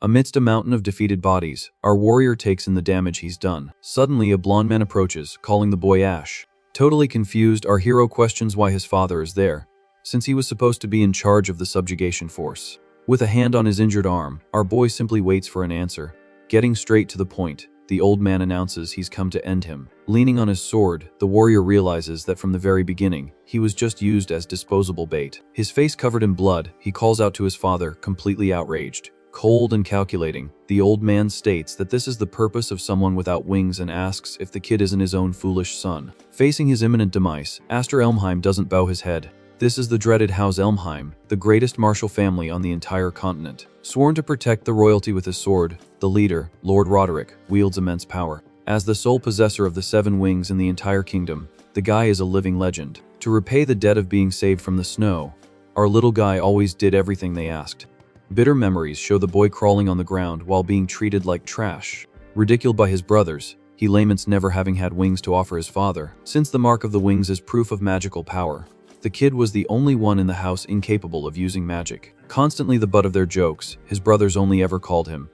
Amidst a mountain of defeated bodies, our warrior takes in the damage he's done. Suddenly, a blonde man approaches, calling the boy Ash. Totally confused, our hero questions why his father is there, since he was supposed to be in charge of the subjugation force. With a hand on his injured arm, our boy simply waits for an answer. Getting straight to the point, the old man announces he's come to end him. Leaning on his sword, the warrior realizes that from the very beginning, he was just used as disposable bait. His face covered in blood, he calls out to his father, completely outraged. Cold and calculating, the old man states that this is the purpose of someone without wings and asks if the kid isn't his own foolish son. Facing his imminent demise, Astor Elmheim doesn't bow his head. This is the dreaded House Elmheim, the greatest martial family on the entire continent. Sworn to protect the royalty with his sword, the leader, Lord Roderick, wields immense power. As the sole possessor of the 7 wings in the entire kingdom, the guy is a living legend. To repay the debt of being saved from the snow, our little guy always did everything they asked. Bitter memories show the boy crawling on the ground while being treated like trash. Ridiculed by his brothers, he laments never having had wings to offer his father. Since the mark of the wings is proof of magical power, the kid was the only one in the house incapable of using magic. Constantly the butt of their jokes, his brothers only ever called him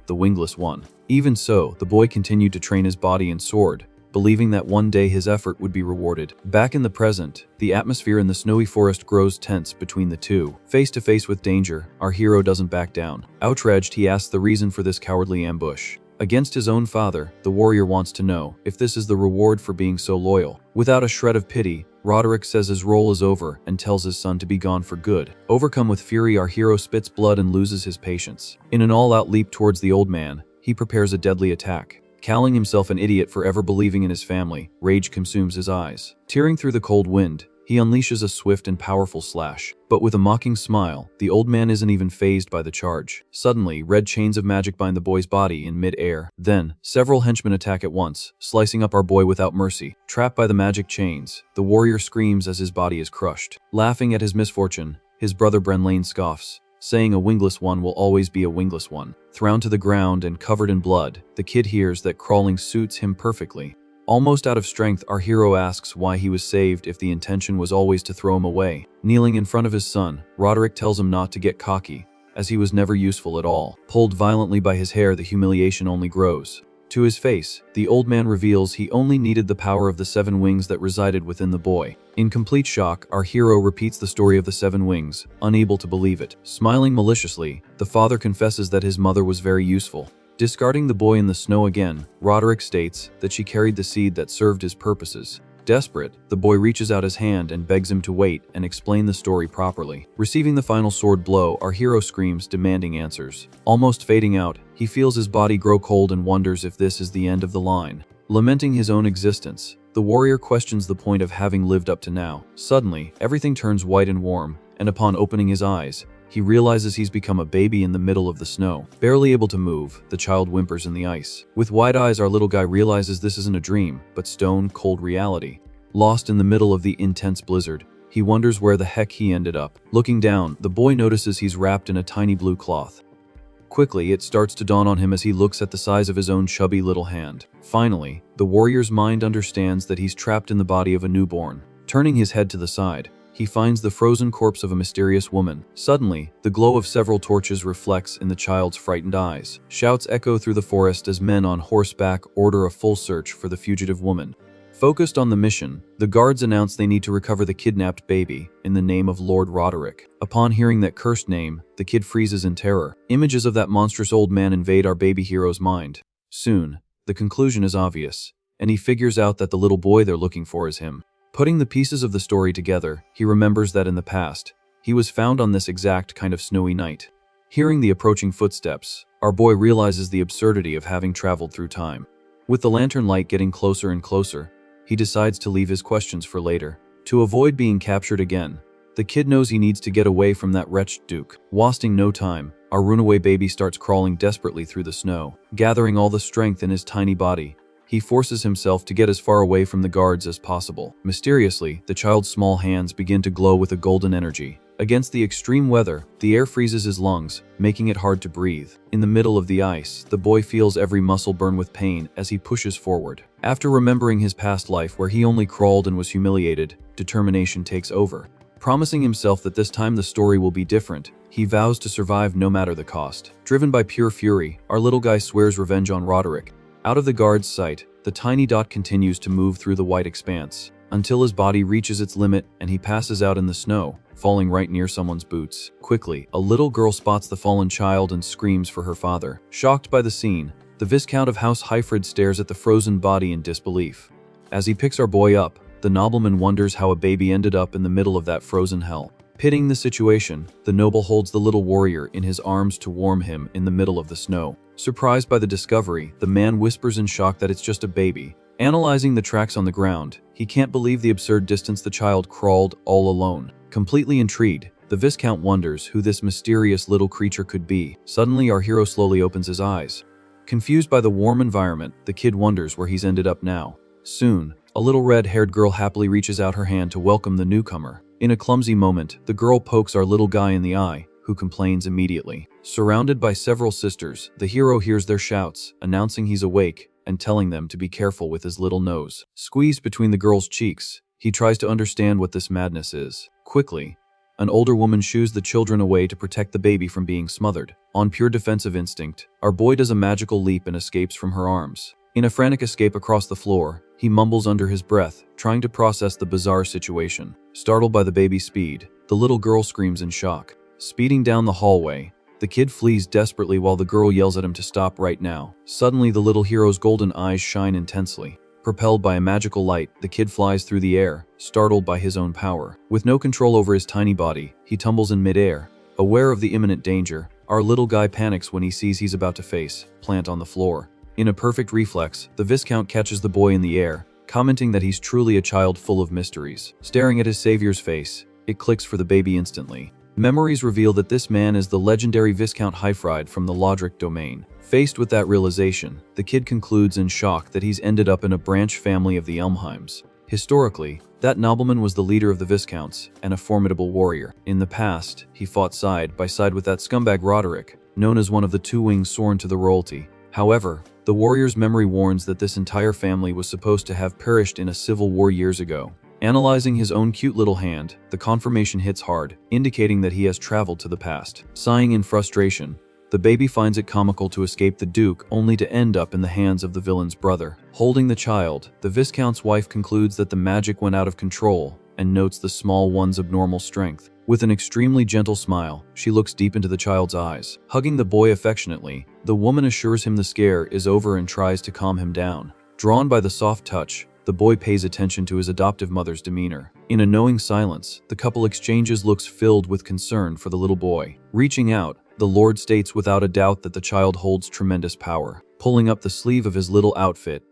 the wingless one. Even so, the boy continued to train his body and sword, believing that one day his effort would be rewarded. Back in the present, the atmosphere in the snowy forest grows tense between the two. Face to face with danger, our hero doesn't back down. Outraged, he asks the reason for this cowardly ambush. Against his own father, the warrior wants to know if this is the reward for being so loyal. Without a shred of pity, Roderick says his role is over and tells his son to be gone for good. Overcome with fury, our hero spits blood and loses his patience. In an all-out leap towards the old man, he prepares a deadly attack. Calling himself an idiot for ever believing in his family, rage consumes his eyes. Tearing through the cold wind, he unleashes a swift and powerful slash. But with a mocking smile, the old man isn't even fazed by the charge. Suddenly, red chains of magic bind the boy's body in mid-air. Then, several henchmen attack at once, slicing up our boy without mercy. Trapped by the magic chains, the warrior screams as his body is crushed. Laughing at his misfortune, his brother Brenlane scoffs, saying a wingless one will always be a wingless one. Thrown to the ground and covered in blood, the kid hears that crawling suits him perfectly. Almost out of strength, our hero asks why he was saved if the intention was always to throw him away. Kneeling in front of his son, Roderick tells him not to get cocky, as he was never useful at all. Pulled violently by his hair, the humiliation only grows. To his face, the old man reveals he only needed the power of the 7 wings that resided within the boy. In complete shock, our hero repeats the story of the 7 wings, unable to believe it. Smiling maliciously, the father confesses that his mother was very useful. Discarding the boy in the snow again, Roderick states that she carried the seed that served his purposes. Desperate, the boy reaches out his hand and begs him to wait and explain the story properly. Receiving the final sword blow, our hero screams, demanding answers. Almost fading out, he feels his body grow cold and wonders if this is the end of the line. Lamenting his own existence, the warrior questions the point of having lived up to now. Suddenly, everything turns white and warm, and upon opening his eyes, he realizes he's become a baby in the middle of the snow. Barely able to move, the child whimpers in the ice. With wide eyes, our little guy realizes this isn't a dream, but stone-cold reality. Lost in the middle of the intense blizzard, he wonders where the heck he ended up. Looking down, the boy notices he's wrapped in a tiny blue cloth. Quickly, it starts to dawn on him as he looks at the size of his own chubby little hand. Finally, the warrior's mind understands that he's trapped in the body of a newborn. Turning his head to the side, he finds the frozen corpse of a mysterious woman. Suddenly, the glow of several torches reflects in the child's frightened eyes. Shouts echo through the forest as men on horseback order a full search for the fugitive woman. Focused on the mission, the guards announce they need to recover the kidnapped baby in the name of Lord Roderick. Upon hearing that cursed name, the kid freezes in terror. Images of that monstrous old man invade our baby hero's mind. Soon, the conclusion is obvious, and he figures out that the little boy they're looking for is him. Putting the pieces of the story together, he remembers that in the past, he was found on this exact kind of snowy night. Hearing the approaching footsteps, our boy realizes the absurdity of having traveled through time. With the lantern light getting closer and closer, he decides to leave his questions for later. To avoid being captured again, the kid knows he needs to get away from that wretched Duke. Wasting no time, our runaway baby starts crawling desperately through the snow. Gathering all the strength in his tiny body, he forces himself to get as far away from the guards as possible. Mysteriously, the child's small hands begin to glow with a golden energy. Against the extreme weather, the air freezes his lungs, making it hard to breathe. In the middle of the ice, the boy feels every muscle burn with pain as he pushes forward. After remembering his past life where he only crawled and was humiliated, determination takes over. Promising himself that this time the story will be different, he vows to survive no matter the cost. Driven by pure fury, our little guy swears revenge on Roderick. Out of the guard's sight, the tiny dot continues to move through the white expanse, until his body reaches its limit and he passes out in the snow, falling right near someone's boots. Quickly, a little girl spots the fallen child and screams for her father. Shocked by the scene, the Viscount of House Hyfrid stares at the frozen body in disbelief. As he picks our boy up, the nobleman wonders how a baby ended up in the middle of that frozen hell. Pitying the situation, the noble holds the little warrior in his arms to warm him in the middle of the snow. Surprised by the discovery, the man whispers in shock that it's just a baby. Analyzing the tracks on the ground, he can't believe the absurd distance the child crawled all alone. Completely intrigued, the Viscount wonders who this mysterious little creature could be. Suddenly, our hero slowly opens his eyes. Confused by the warm environment, the kid wonders where he's ended up now. Soon, a little red-haired girl happily reaches out her hand to welcome the newcomer. In a clumsy moment, the girl pokes our little guy in the eye, who complains immediately. Surrounded by several sisters, the hero hears their shouts, announcing he's awake and telling them to be careful with his little nose. Squeezed between the girl's cheeks, he tries to understand what this madness is. Quickly, an older woman shoos the children away to protect the baby from being smothered. On pure defensive instinct, our boy does a magical leap and escapes from her arms. In a frantic escape across the floor, he mumbles under his breath, trying to process the bizarre situation. Startled by the baby's speed, the little girl screams in shock. Speeding down the hallway, the kid flees desperately while the girl yells at him to stop right now. Suddenly, the little hero's golden eyes shine intensely. Propelled by a magical light, the kid flies through the air, startled by his own power. With no control over his tiny body, he tumbles in midair. Aware of the imminent danger, our little guy panics when he sees he's about to face plant on the floor. In a perfect reflex, the Viscount catches the boy in the air, commenting that he's truly a child full of mysteries. Staring at his savior's face, it clicks for the baby instantly. Memories reveal that this man is the legendary Viscount Hyfrid from the Roderick domain. Faced with that realization, the kid concludes in shock that he's ended up in a branch family of the Elmheims. Historically, that nobleman was the leader of the Viscounts and a formidable warrior. In the past, he fought side by side with that scumbag Roderick, known as one of the two wings sworn to the royalty. However, the warrior's memory warns that this entire family was supposed to have perished in a civil war years ago. Analyzing his own cute little hand, the confirmation hits hard, indicating that he has traveled to the past. Sighing in frustration, the baby finds it comical to escape the Duke only to end up in the hands of the villain's brother. Holding the child, the Viscount's wife concludes that the magic went out of control and notes the small one's abnormal strength. With an extremely gentle smile, she looks deep into the child's eyes. Hugging the boy affectionately, the woman assures him the scare is over and tries to calm him down. Drawn by the soft touch, the boy pays attention to his adoptive mother's demeanor. In a knowing silence, the couple exchanges looks filled with concern for the little boy. Reaching out, the Lord states without a doubt that the child holds tremendous power. Pulling up the sleeve of his little outfit,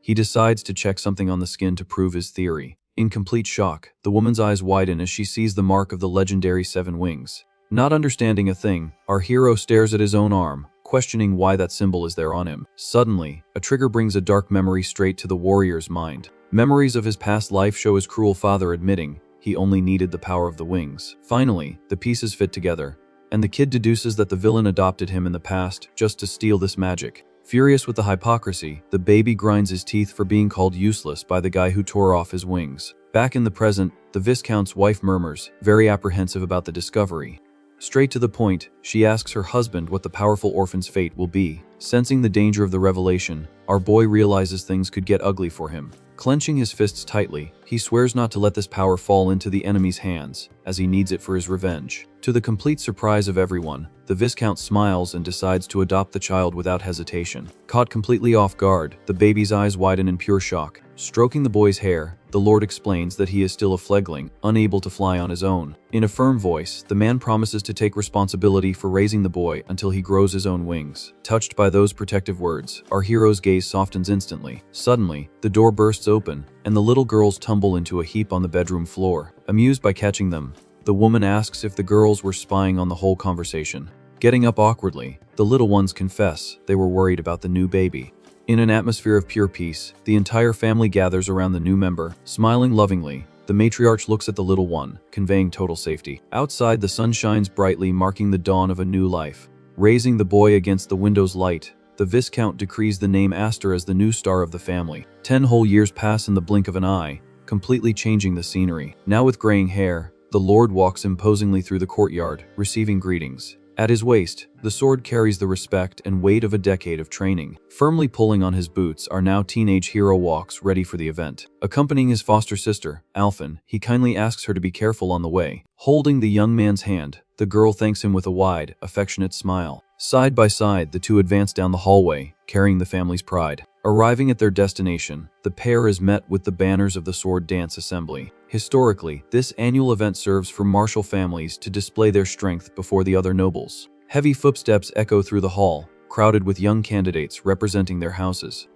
he decides to check something on the skin to prove his theory. In complete shock, the woman's eyes widen as she sees the mark of the legendary 7 wings. Not understanding a thing, our hero stares at his own arm, questioning why that symbol is there on him. Suddenly, a trigger brings a dark memory straight to the warrior's mind. Memories of his past life show his cruel father admitting he only needed the power of the wings. Finally, the pieces fit together, and the kid deduces that the villain adopted him in the past just to steal this magic. Furious with the hypocrisy, the baby grinds his teeth for being called useless by the guy who tore off his wings. Back in the present, the Viscount's wife murmurs, very apprehensive about the discovery. Straight to the point, she asks her husband what the powerful orphan's fate will be. Sensing the danger of the revelation, our boy realizes things could get ugly for him. Clenching his fists tightly, he swears not to let this power fall into the enemy's hands, as he needs it for his revenge. To the complete surprise of everyone, the Viscount smiles and decides to adopt the child without hesitation. Caught completely off guard, the baby's eyes widen in pure shock. Stroking the boy's hair, the Lord explains that he is still a fledgling, unable to fly on his own. In a firm voice, the man promises to take responsibility for raising the boy until he grows his own wings. Touched by those protective words, our hero's gaze softens instantly. Suddenly, the door bursts open, and the little girls tumble into a heap on the bedroom floor. Amused by catching them, the woman asks if the girls were spying on the whole conversation. Getting up awkwardly, the little ones confess they were worried about the new baby. In an atmosphere of pure peace, the entire family gathers around the new member. Smiling lovingly, the matriarch looks at the little one, conveying total safety. Outside, the sun shines brightly, marking the dawn of a new life. Raising the boy against the window's light, the Viscount decrees the name Astor as the new star of the family. 10 whole years pass in the blink of an eye, completely changing the scenery. Now with graying hair, the lord walks imposingly through the courtyard, receiving greetings. At his waist, the sword carries the respect and weight of a decade of training. Firmly pulling on his boots are now teenage hero walks ready for the event. Accompanying his foster sister, Alphen, he kindly asks her to be careful on the way. Holding the young man's hand, the girl thanks him with a wide, affectionate smile. Side by side, the two advance down the hallway, carrying the family's pride. Arriving at their destination, the pair is met with the banners of the Sword Dance Assembly. Historically, this annual event serves for martial families to display their strength before the other nobles. Heavy footsteps echo through the hall, crowded with young candidates representing their houses.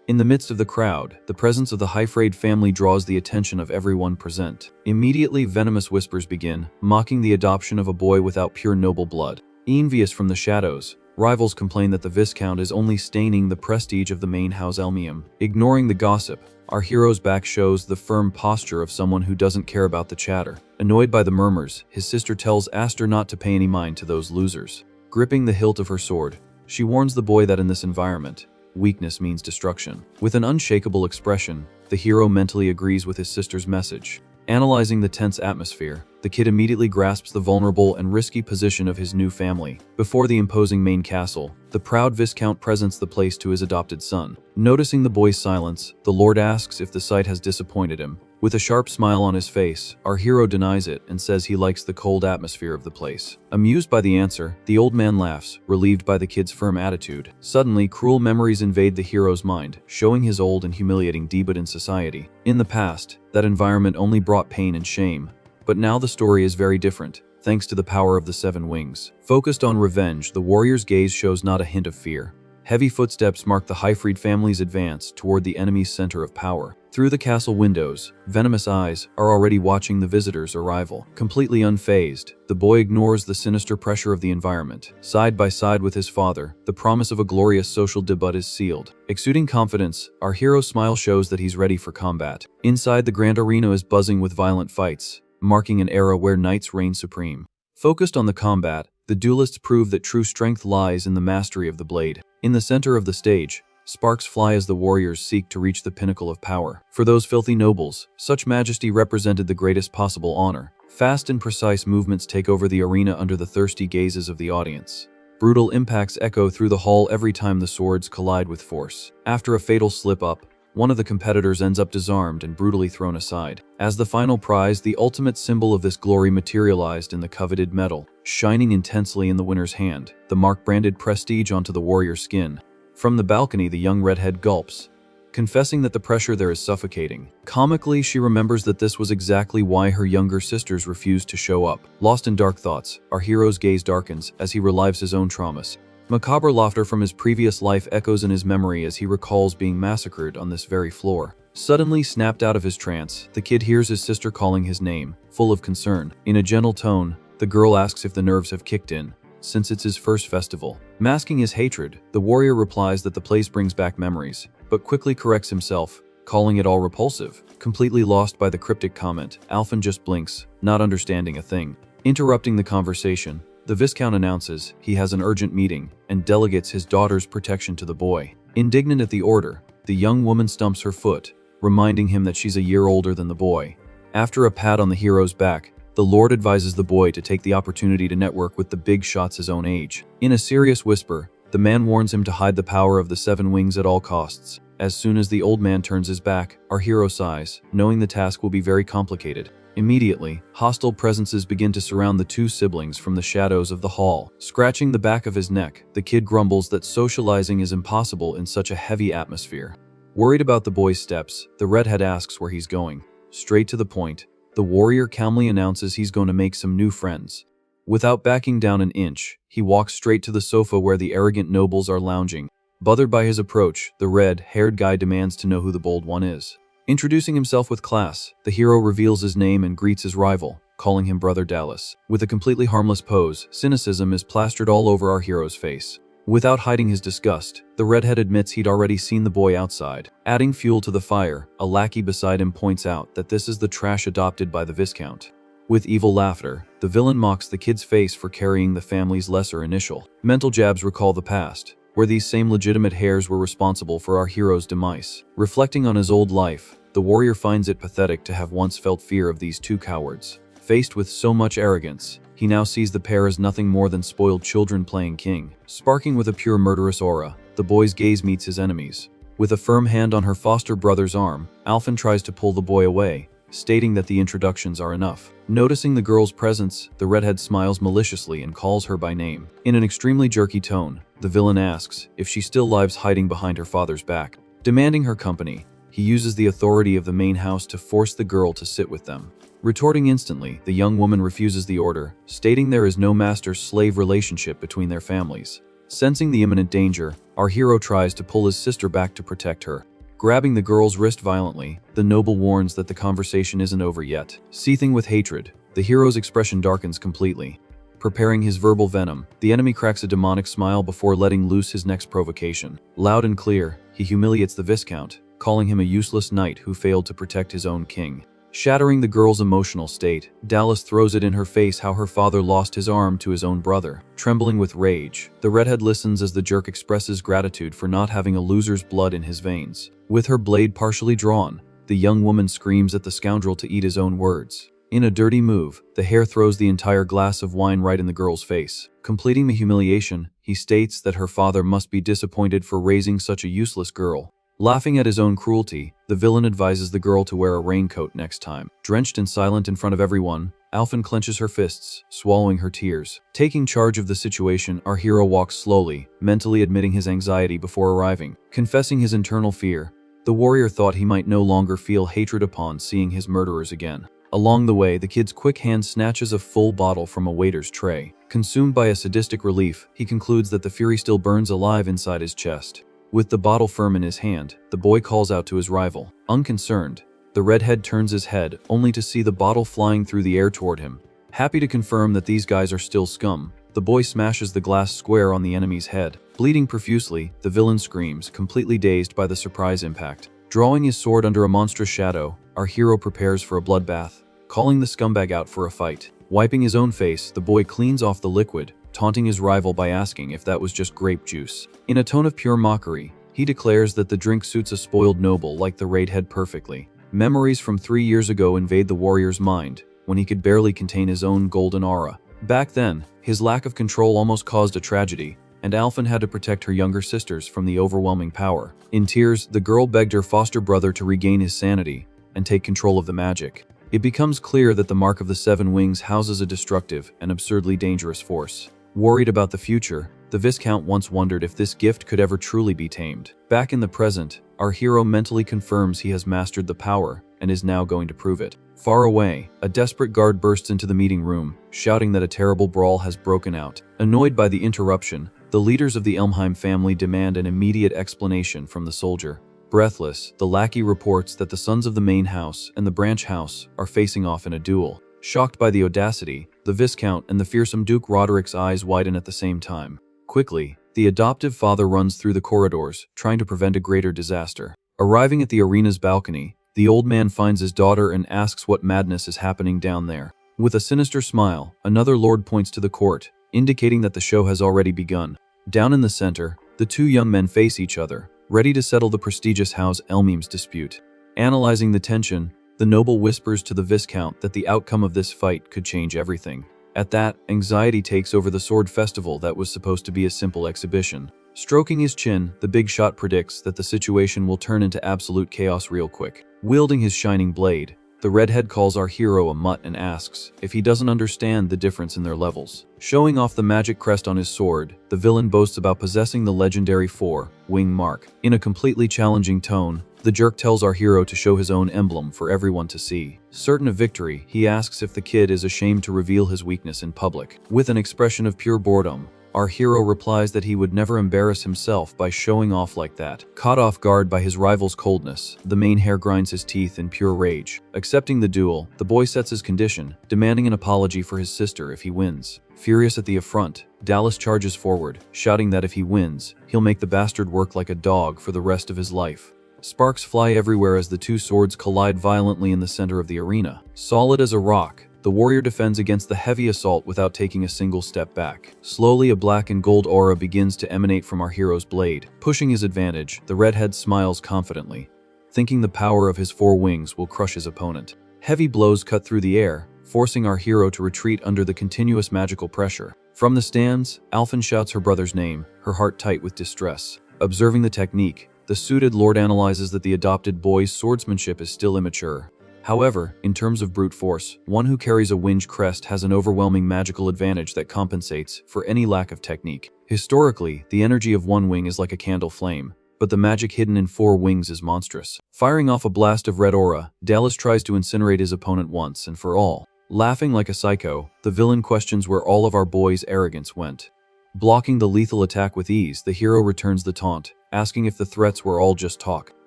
In the midst of the crowd, the presence of the Hyfrade family draws the attention of everyone present. Immediately, venomous whispers begin, mocking the adoption of a boy without pure noble blood. Envious from the shadows, rivals complain that the Viscount is only staining the prestige of the main house Elmium. Ignoring the gossip, our hero's back shows the firm posture of someone who doesn't care about the chatter. Annoyed by the murmurs, his sister tells Aster not to pay any mind to those losers. Gripping the hilt of her sword, she warns the boy that in this environment, weakness means destruction. With an unshakable expression, the hero mentally agrees with his sister's message. Analyzing the tense atmosphere, the kid immediately grasps the vulnerable and risky position of his new family. Before the imposing main castle, the proud Viscount presents the place to his adopted son. Noticing the boy's silence, the Lord asks if the sight has disappointed him. With a sharp smile on his face, our hero denies it and says he likes the cold atmosphere of the place. Amused by the answer, the old man laughs, relieved by the kid's firm attitude. Suddenly, cruel memories invade the hero's mind, showing his old and humiliating debut in society. In the past, that environment only brought pain and shame. But now the story is very different, thanks to the power of the Seven Wings. Focused on revenge, the warrior's gaze shows not a hint of fear. Heavy footsteps mark the Hyfrade family's advance toward the enemy's center of power. Through the castle windows, venomous eyes are already watching the visitor's arrival. Completely unfazed, the boy ignores the sinister pressure of the environment. Side by side with his father, the promise of a glorious social debut is sealed. Exuding confidence, our hero's smile shows that he's ready for combat. Inside, the grand arena is buzzing with violent fights, marking an era where knights reign supreme. Focused on the combat, the duelists prove that true strength lies in the mastery of the blade. In the center of the stage, sparks fly as the warriors seek to reach the pinnacle of power. For those filthy nobles, such majesty represented the greatest possible honor. Fast and precise movements take over the arena under the thirsty gazes of the audience. Brutal impacts echo through the hall every time the swords collide with force. After a fatal slip-up, one of the competitors ends up disarmed and brutally thrown aside. As the final prize, the ultimate symbol of this glory materialized in the coveted medal, shining intensely in the winner's hand, the mark branded prestige onto the warrior's skin. From the balcony, the young redhead gulps, confessing that the pressure there is suffocating. Comically, she remembers that this was exactly why her younger sisters refused to show up. Lost in dark thoughts, our hero's gaze darkens as he relives his own traumas. Macabre laughter from his previous life echoes in his memory as he recalls being massacred on this very floor. Suddenly snapped out of his trance, the kid hears his sister calling his name, full of concern. In a gentle tone, the girl asks if the nerves have kicked in, since it's his first festival. Masking his hatred, the warrior replies that the place brings back memories, but quickly corrects himself, calling it all repulsive. Completely lost by the cryptic comment, Alphen just blinks, not understanding a thing. Interrupting the conversation, the Viscount announces he has an urgent meeting and delegates his daughter's protection to the boy. Indignant at the order, the young woman stumps her foot, reminding him that she's a year older than the boy. After a pat on the hero's back, the Lord advises the boy to take the opportunity to network with the big shots his own age. In a serious whisper, the man warns him to hide the power of the Seven Wings at all costs. As soon as the old man turns his back, our hero sighs, knowing the task will be very complicated. Immediately, hostile presences begin to surround the two siblings from the shadows of the hall. Scratching the back of his neck, the kid grumbles that socializing is impossible in such a heavy atmosphere. Worried about the boy's steps, the redhead asks where he's going. Straight to the point, the warrior calmly announces he's going to make some new friends. Without backing down an inch, he walks straight to the sofa where the arrogant nobles are lounging. Bothered by his approach, the red-haired guy demands to know who the bold one is. Introducing himself with class, the hero reveals his name and greets his rival, calling him Brother Dallas. With a completely harmless pose, cynicism is plastered all over our hero's face. Without hiding his disgust, the redhead admits he'd already seen the boy outside. Adding fuel to the fire, a lackey beside him points out that this is the trash adopted by the Viscount. With evil laughter, the villain mocks the kid's face for carrying the family's lesser initial. Mental jabs recall the past, where these same legitimate heirs were responsible for our hero's demise. Reflecting on his old life, the warrior finds it pathetic to have once felt fear of these two cowards. Faced with so much arrogance, he now sees the pair as nothing more than spoiled children playing king. Sparking with a pure murderous aura, the boy's gaze meets his enemy's. With a firm hand on her foster brother's arm, Alphen tries to pull the boy away, stating that the introductions are enough. Noticing the girl's presence, the redhead smiles maliciously and calls her by name. In an extremely jerky tone, the villain asks if she still lies hiding behind her father's back. Demanding her company, he uses the authority of the main house to force the girl to sit with them. Retorting instantly, the young woman refuses the order, stating there is no master-slave relationship between their families. Sensing the imminent danger, our hero tries to pull his sister back to protect her. Grabbing the girl's wrist violently, the noble warns that the conversation isn't over yet. Seething with hatred, the hero's expression darkens completely. Preparing his verbal venom, the enemy cracks a demonic smile before letting loose his next provocation. Loud and clear, he humiliates the Viscount, calling him a useless knight who failed to protect his own king. Shattering the girl's emotional state, Dallas throws it in her face how her father lost his arm to his own brother. Trembling with rage, the redhead listens as the jerk expresses gratitude for not having a loser's blood in his veins. With her blade partially drawn, the young woman screams at the scoundrel to eat his own words. In a dirty move, the hare throws the entire glass of wine right in the girl's face. Completing the humiliation, he states that her father must be disappointed for raising such a useless girl. Laughing at his own cruelty, the villain advises the girl to wear a raincoat next time. Drenched and silent in front of everyone, Alphen clenches her fists, swallowing her tears. Taking charge of the situation, our hero walks slowly, mentally admitting his anxiety before arriving. Confessing his internal fear, the warrior thought he might no longer feel hatred upon seeing his murderers again. Along the way, the kid's quick hand snatches a full bottle from a waiter's tray. Consumed by a sadistic relief, he concludes that the fury still burns alive inside his chest. With the bottle firm in his hand, the boy calls out to his rival. Unconcerned, the redhead turns his head, only to see the bottle flying through the air toward him. Happy to confirm that these guys are still scum, the boy smashes the glass square on the enemy's head. Bleeding profusely, the villain screams, completely dazed by the surprise impact. Drawing his sword under a monstrous shadow, our hero prepares for a bloodbath, calling the scumbag out for a fight. Wiping his own face, the boy cleans off the liquid, taunting his rival by asking if that was just grape juice. In a tone of pure mockery, he declares that the drink suits a spoiled noble like the redhead perfectly. Memories from 3 years ago invade the warrior's mind, when he could barely contain his own golden aura. Back then, his lack of control almost caused a tragedy, and Alphen had to protect her younger sisters from the overwhelming power. In tears, the girl begged her foster brother to regain his sanity and take control of the magic. It becomes clear that the Mark of the Seven Wings houses a destructive and absurdly dangerous force. Worried about the future, the Viscount once wondered if this gift could ever truly be tamed. Back in the present, our hero mentally confirms he has mastered the power and is now going to prove it. Far away, a desperate guard bursts into the meeting room, shouting that a terrible brawl has broken out. Annoyed by the interruption, the leaders of the Elmheim family demand an immediate explanation from the soldier. Breathless, the lackey reports that the sons of the main house and the branch house are facing off in a duel. Shocked by the audacity, the Viscount and the fearsome Duke Roderick's eyes widen at the same time. Quickly, the adoptive father runs through the corridors, trying to prevent a greater disaster. Arriving at the arena's balcony, the old man finds his daughter and asks what madness is happening down there. With a sinister smile, another lord points to the court, indicating that the show has already begun. Down in the center, the two young men face each other, ready to settle the prestigious House Elmheim's dispute. Analyzing the tension, the noble whispers to the Viscount that the outcome of this fight could change everything. At that, anxiety takes over the sword festival that was supposed to be a simple exhibition. Stroking his chin, the big shot predicts that the situation will turn into absolute chaos real quick. Wielding his shining blade, the redhead calls our hero a mutt and asks if he doesn't understand the difference in their levels. Showing off the magic crest on his sword, the villain boasts about possessing the legendary 4-wing mark. In a completely challenging tone, the jerk tells our hero to show his own emblem for everyone to see. Certain of victory, he asks if the kid is ashamed to reveal his weakness in public. With an expression of pure boredom, our hero replies that he would never embarrass himself by showing off like that. Caught off guard by his rival's coldness, the main hare grinds his teeth in pure rage. Accepting the duel, the boy sets his condition, demanding an apology for his sister if he wins. Furious at the affront, Dallas charges forward, shouting that if he wins, he'll make the bastard work like a dog for the rest of his life. Sparks fly everywhere as the two swords collide violently in the center of the arena. Solid as a rock, the warrior defends against the heavy assault without taking a single step back. Slowly, a black and gold aura begins to emanate from our hero's blade. Pushing his advantage, the redhead smiles confidently, thinking the power of his 4 wings will crush his opponent. Heavy blows cut through the air, forcing our hero to retreat under the continuous magical pressure. From the stands, Alphen shouts her brother's name, her heart tight with distress. Observing the technique, the suited lord analyzes that the adopted boy's swordsmanship is still immature. However, in terms of brute force, one who carries a winged crest has an overwhelming magical advantage that compensates for any lack of technique. Historically, the energy of one wing is like a candle flame, but the magic hidden in 4 wings is monstrous. Firing off a blast of red aura, Dallas tries to incinerate his opponent once and for all. Laughing like a psycho, the villain questions where all of our boys' arrogance went. Blocking the lethal attack with ease, the hero returns the taunt, asking if the threats were all just talk.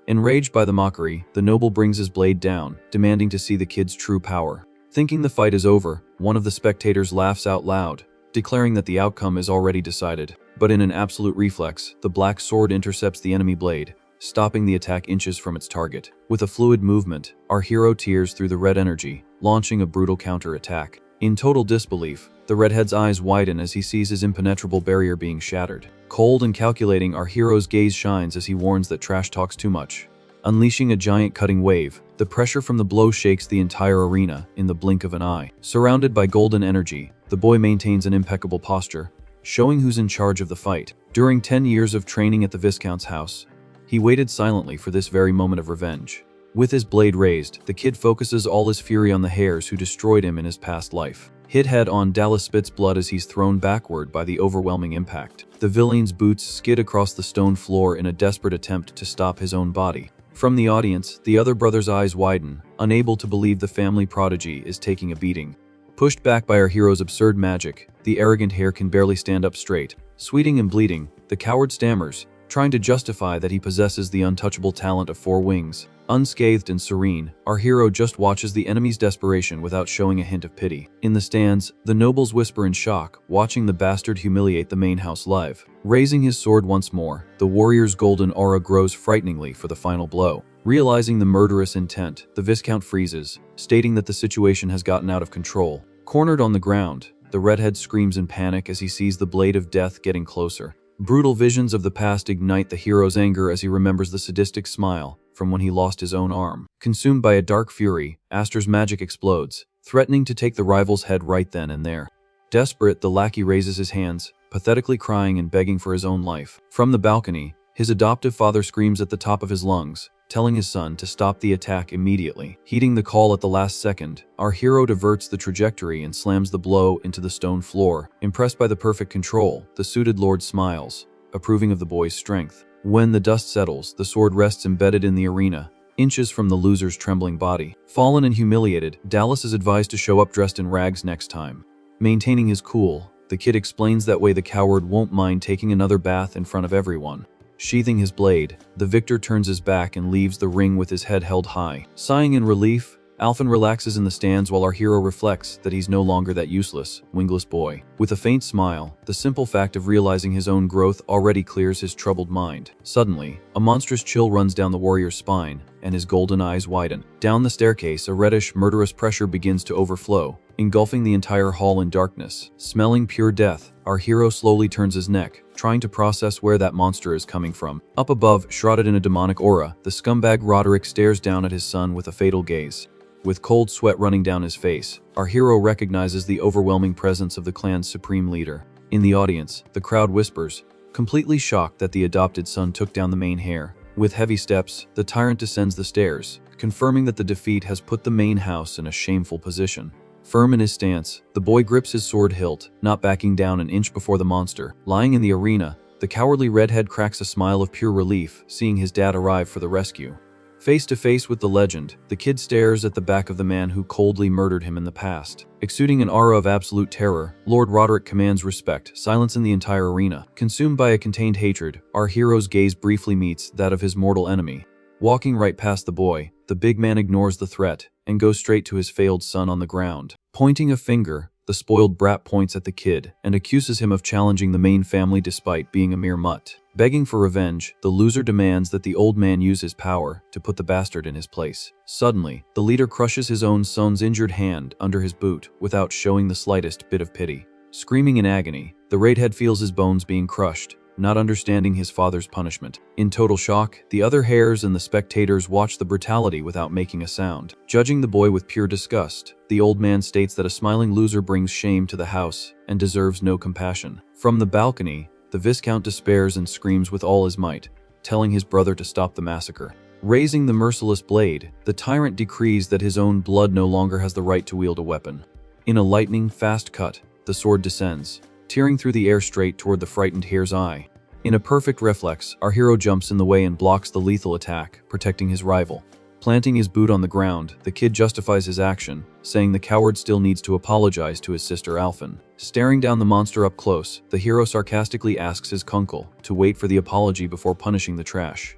Enraged by the mockery, the noble brings his blade down, demanding to see the kid's true power. Thinking the fight is over, one of the spectators laughs out loud, declaring that the outcome is already decided. But in an absolute reflex, the black sword intercepts the enemy blade, stopping the attack inches from its target. With a fluid movement, our hero tears through the red energy, launching a brutal counter-attack. In total disbelief, the redhead's eyes widen as he sees his impenetrable barrier being shattered. Cold and calculating, our hero's gaze shines as he warns that trash talks too much. Unleashing a giant cutting wave, the pressure from the blow shakes the entire arena in the blink of an eye. Surrounded by golden energy, the boy maintains an impeccable posture, showing who's in charge of the fight. During 10 years of training at the Viscount's house, he waited silently for this very moment of revenge. With his blade raised, the kid focuses all his fury on the hares who destroyed him in his past life. Hit head on, Dallas spits blood as he's thrown backward by the overwhelming impact. The villain's boots skid across the stone floor in a desperate attempt to stop his own body. From the audience, the other brother's eyes widen, unable to believe the family prodigy is taking a beating. Pushed back by our hero's absurd magic, the arrogant hare can barely stand up straight. Sweating and bleeding, the coward stammers, trying to justify that he possesses the untouchable talent of 4 wings. Unscathed and serene, our hero just watches the enemy's desperation without showing a hint of pity. In the stands, the nobles whisper in shock, watching the bastard humiliate the main house live. Raising his sword once more, the warrior's golden aura grows frighteningly for the final blow. Realizing the murderous intent, the Viscount freezes, stating that the situation has gotten out of control. Cornered on the ground, the redhead screams in panic as he sees the blade of death getting closer. Brutal visions of the past ignite the hero's anger as he remembers the sadistic smile from when he lost his own arm. Consumed by a dark fury, Aster's magic explodes, threatening to take the rival's head right then and there. Desperate, the lackey raises his hands, pathetically crying and begging for his own life. From the balcony, his adoptive father screams at the top of his lungs, telling his son to stop the attack immediately. Heeding the call at the last second, our hero diverts the trajectory and slams the blow into the stone floor. Impressed by the perfect control, the suited lord smiles, approving of the boy's strength. When the dust settles, the sword rests embedded in the arena, inches from the loser's trembling body. Fallen and humiliated, Dallas is advised to show up dressed in rags next time. Maintaining his cool, the kid explains that way the coward won't mind taking another bath in front of everyone. Sheathing his blade, the victor turns his back and leaves the ring with his head held high. Sighing in relief, Alphen relaxes in the stands while our hero reflects that he's no longer that useless, wingless boy. With a faint smile, the simple fact of realizing his own growth already clears his troubled mind. Suddenly, a monstrous chill runs down the warrior's spine, and his golden eyes widen. Down the staircase, a reddish, murderous pressure begins to overflow, engulfing the entire hall in darkness. Smelling pure death, our hero slowly turns his neck, trying to process where that monster is coming from. Up above, shrouded in a demonic aura, the scumbag Roderick stares down at his son with a fatal gaze. With cold sweat running down his face, our hero recognizes the overwhelming presence of the clan's supreme leader. In the audience, the crowd whispers, completely shocked that the adopted son took down the main hare. With heavy steps, the tyrant descends the stairs, confirming that the defeat has put the main house in a shameful position. Firm in his stance, the boy grips his sword hilt, not backing down an inch before the monster. Lying in the arena, the cowardly redhead cracks a smile of pure relief, seeing his dad arrive for the rescue. Face to face with the legend, the kid stares at the back of the man who coldly murdered him in the past. Exuding an aura of absolute terror, Lord Roderick commands respect, silencing the entire arena. Consumed by a contained hatred, our hero's gaze briefly meets that of his mortal enemy. Walking right past the boy, the big man ignores the threat and goes straight to his failed son on the ground. Pointing a finger, the spoiled brat points at the kid and accuses him of challenging the main family despite being a mere mutt. Begging for revenge, the loser demands that the old man use his power to put the bastard in his place. Suddenly, the leader crushes his own son's injured hand under his boot without showing the slightest bit of pity. Screaming in agony, the redhead feels his bones being crushed, not understanding his father's punishment. In total shock, the other heirs and the spectators watch the brutality without making a sound. Judging the boy with pure disgust, the old man states that a smiling loser brings shame to the house and deserves no compassion. From the balcony, the Viscount despairs and screams with all his might, telling his brother to stop the massacre. Raising the merciless blade, the tyrant decrees that his own blood no longer has the right to wield a weapon. In a lightning fast cut, the sword descends, tearing through the air straight toward the frightened heir's eye. In a perfect reflex, our hero jumps in the way and blocks the lethal attack, protecting his rival. Planting his boot on the ground, the kid justifies his action, saying the coward still needs to apologize to his sister Alphen. Staring down the monster up close, the hero sarcastically asks his kunkel to wait for the apology before punishing the trash.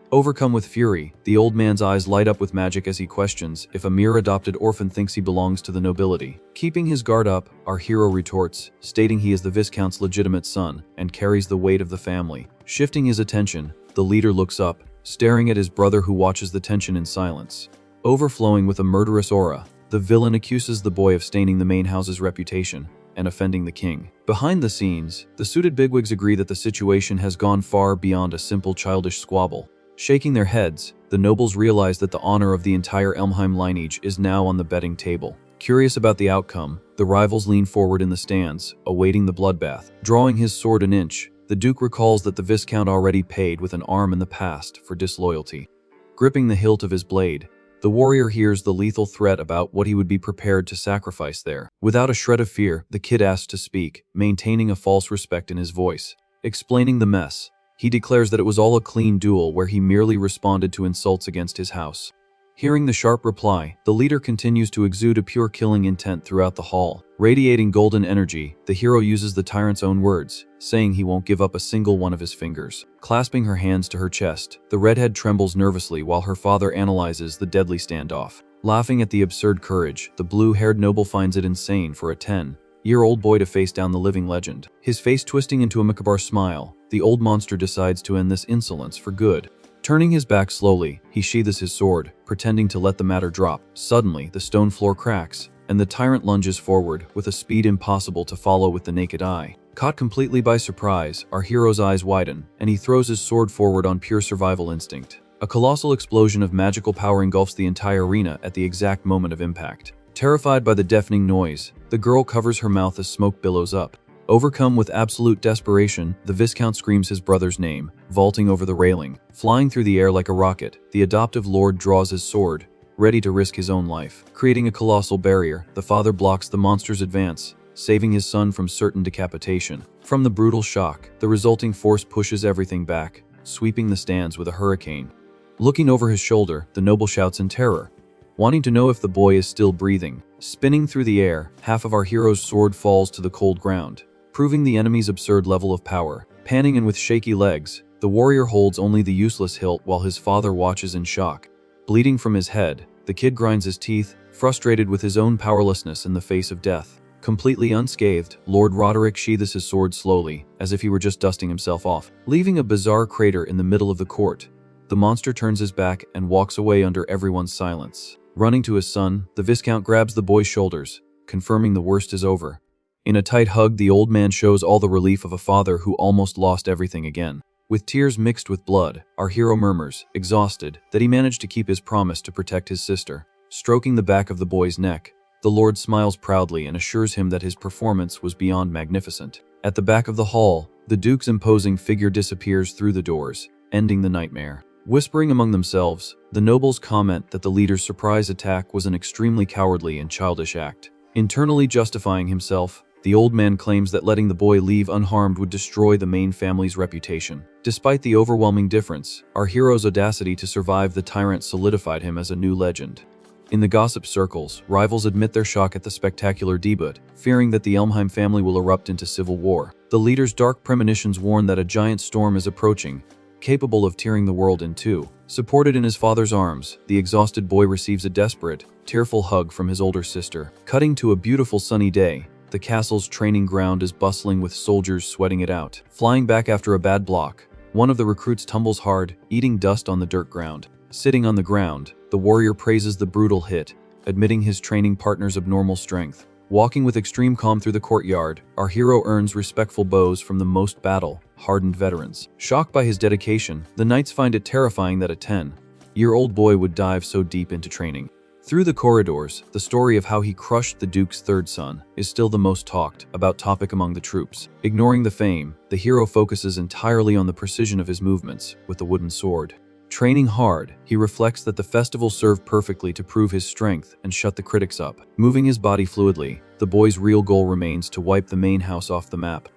Overcome with fury, the old man's eyes light up with magic as he questions if a mere adopted orphan thinks he belongs to the nobility. Keeping his guard up, our hero retorts, stating he is the Viscount's legitimate son and carries the weight of the family. Shifting his attention, the leader looks up, staring at his brother who watches the tension in silence. Overflowing with a murderous aura, the villain accuses the boy of staining the main house's reputation and offending the king. Behind the scenes, the suited bigwigs agree that the situation has gone far beyond a simple childish squabble. Shaking their heads, the nobles realize that the honor of the entire Elmheim lineage is now on the betting table. Curious about the outcome, the rivals lean forward in the stands, awaiting the bloodbath. Drawing his sword an inch, the Duke recalls that the Viscount already paid with an arm in the past for disloyalty. Gripping the hilt of his blade, the warrior hears the lethal threat about what he would be prepared to sacrifice there. Without a shred of fear, the kid asks to speak, maintaining a false respect in his voice. Explaining the mess, he declares that it was all a clean duel where he merely responded to insults against his house. Hearing the sharp reply, the leader continues to exude a pure killing intent throughout the hall. Radiating golden energy, the hero uses the tyrant's own words, saying he won't give up a single one of his fingers. Clasping her hands to her chest, the redhead trembles nervously while her father analyzes the deadly standoff. Laughing at the absurd courage, the blue-haired noble finds it insane for a 10-year-old boy to face down the living legend. His face twisting into a macabre smile, the old monster decides to end this insolence for good. Turning his back slowly, he sheathes his sword, pretending to let the matter drop. Suddenly, the stone floor cracks, and the tyrant lunges forward with a speed impossible to follow with the naked eye. Caught completely by surprise, our hero's eyes widen, and he throws his sword forward on pure survival instinct. A colossal explosion of magical power engulfs the entire arena at the exact moment of impact. Terrified by the deafening noise, the girl covers her mouth as smoke billows up. Overcome with absolute desperation, the Viscount screams his brother's name, vaulting over the railing. Flying through the air like a rocket, the adoptive lord draws his sword, ready to risk his own life. Creating a colossal barrier, the father blocks the monster's advance, saving his son from certain decapitation. From the brutal shock, the resulting force pushes everything back, sweeping the stands with a hurricane. Looking over his shoulder, the noble shouts in terror, wanting to know if the boy is still breathing. Spinning through the air, half of our hero's sword falls to the cold ground, proving the enemy's absurd level of power. Panting and with shaky legs, the warrior holds only the useless hilt while his father watches in shock. Bleeding from his head, the kid grinds his teeth, frustrated with his own powerlessness in the face of death. Completely unscathed, Lord Roderick sheathes his sword slowly, as if he were just dusting himself off. Leaving a bizarre crater in the middle of the court, the monster turns his back and walks away under everyone's silence. Running to his son, the Viscount grabs the boy's shoulders, confirming the worst is over. In a tight hug, the old man shows all the relief of a father who almost lost everything again. With tears mixed with blood, our hero murmurs, exhausted, that he managed to keep his promise to protect his sister. Stroking the back of the boy's neck, the Lord smiles proudly and assures him that his performance was beyond magnificent. At the back of the hall, the Duke's imposing figure disappears through the doors, ending the nightmare. Whispering among themselves, the nobles comment that the leader's surprise attack was an extremely cowardly and childish act. Internally justifying himself, the old man claims that letting the boy leave unharmed would destroy the main family's reputation. Despite the overwhelming difference, our hero's audacity to survive the tyrant solidified him as a new legend. In the gossip circles, rivals admit their shock at the spectacular debut, fearing that the Elmheim family will erupt into civil war. The leader's dark premonitions warn that a giant storm is approaching, capable of tearing the world in two. Supported in his father's arms, the exhausted boy receives a desperate, tearful hug from his older sister. Cutting to a beautiful sunny day, the castle's training ground is bustling with soldiers sweating it out. Flying back after a bad block, one of the recruits tumbles hard, eating dust on the dirt ground. Sitting on the ground, the warrior praises the brutal hit, admitting his training partner's abnormal strength. Walking with extreme calm through the courtyard, our hero earns respectful bows from the most battle-hardened veterans. Shocked by his dedication, the knights find it terrifying that a 10-year-old boy would dive so deep into training. Through the corridors, the story of how he crushed the Duke's third son is still the most talked about topic among the troops. Ignoring the fame, the hero focuses entirely on the precision of his movements with the wooden sword. Training hard, he reflects that the festival served perfectly to prove his strength and shut the critics up. Moving his body fluidly, the boy's real goal remains to wipe the main house off the map.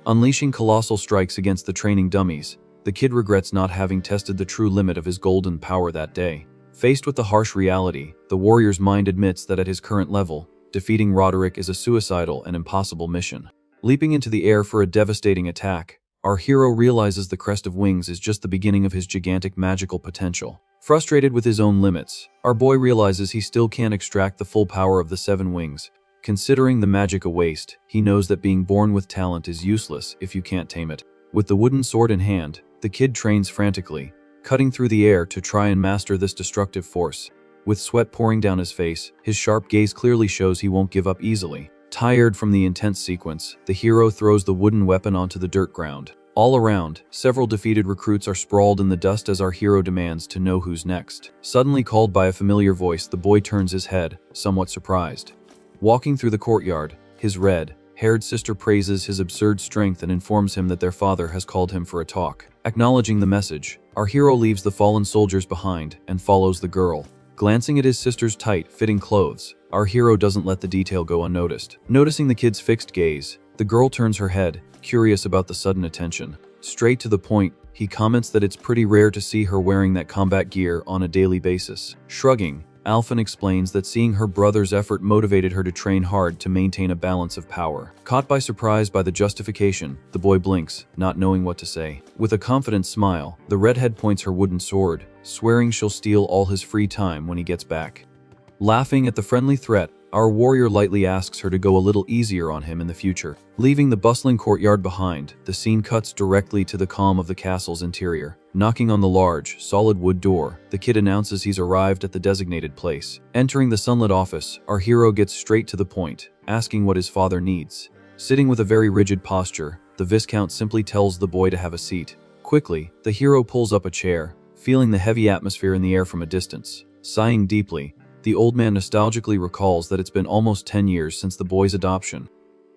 Unleashing colossal strikes against the training dummies, the kid regrets not having tested the true limit of his golden power that day. Faced with the harsh reality, the warrior's mind admits that at his current level, defeating Roderick is a suicidal and impossible mission. Leaping into the air for a devastating attack, our hero realizes the crest of wings is just the beginning of his gigantic magical potential. Frustrated with his own limits, our boy realizes he still can't extract the full power of the 7 wings. Considering the magic a waste, he knows that being born with talent is useless if you can't tame it. With the wooden sword in hand, the kid trains frantically, cutting through the air to try and master this destructive force. With sweat pouring down his face, his sharp gaze clearly shows he won't give up easily. Tired from the intense sequence, the hero throws the wooden weapon onto the dirt ground. All around, several defeated recruits are sprawled in the dust as our hero demands to know who's next. Suddenly called by a familiar voice, the boy turns his head, somewhat surprised. Walking through the courtyard, his red-haired sister praises his absurd strength and informs him that their father has called him for a talk. Acknowledging the message, our hero leaves the fallen soldiers behind and follows the girl. Glancing at his sister's tight-fitting clothes, our hero doesn't let the detail go unnoticed. Noticing the kid's fixed gaze, the girl turns her head, curious about the sudden attention. Straight to the point, he comments that it's pretty rare to see her wearing that combat gear on a daily basis. Shrugging, Alphen explains that seeing her brother's effort motivated her to train hard to maintain a balance of power. Caught by surprise by the justification, the boy blinks, not knowing what to say. With a confident smile, the redhead points her wooden sword, swearing she'll steal all his free time when he gets back. Laughing at the friendly threat, our warrior lightly asks her to go a little easier on him in the future. Leaving the bustling courtyard behind, the scene cuts directly to the calm of the castle's interior. Knocking on the large, solid wood door, the kid announces he's arrived at the designated place. Entering the sunlit office, our hero gets straight to the point, asking what his father needs. Sitting with a very rigid posture, the Viscount simply tells the boy to have a seat. Quickly, the hero pulls up a chair, feeling the heavy atmosphere in the air from a distance. Sighing deeply, the old man nostalgically recalls that it's been almost 10 years since the boy's adoption.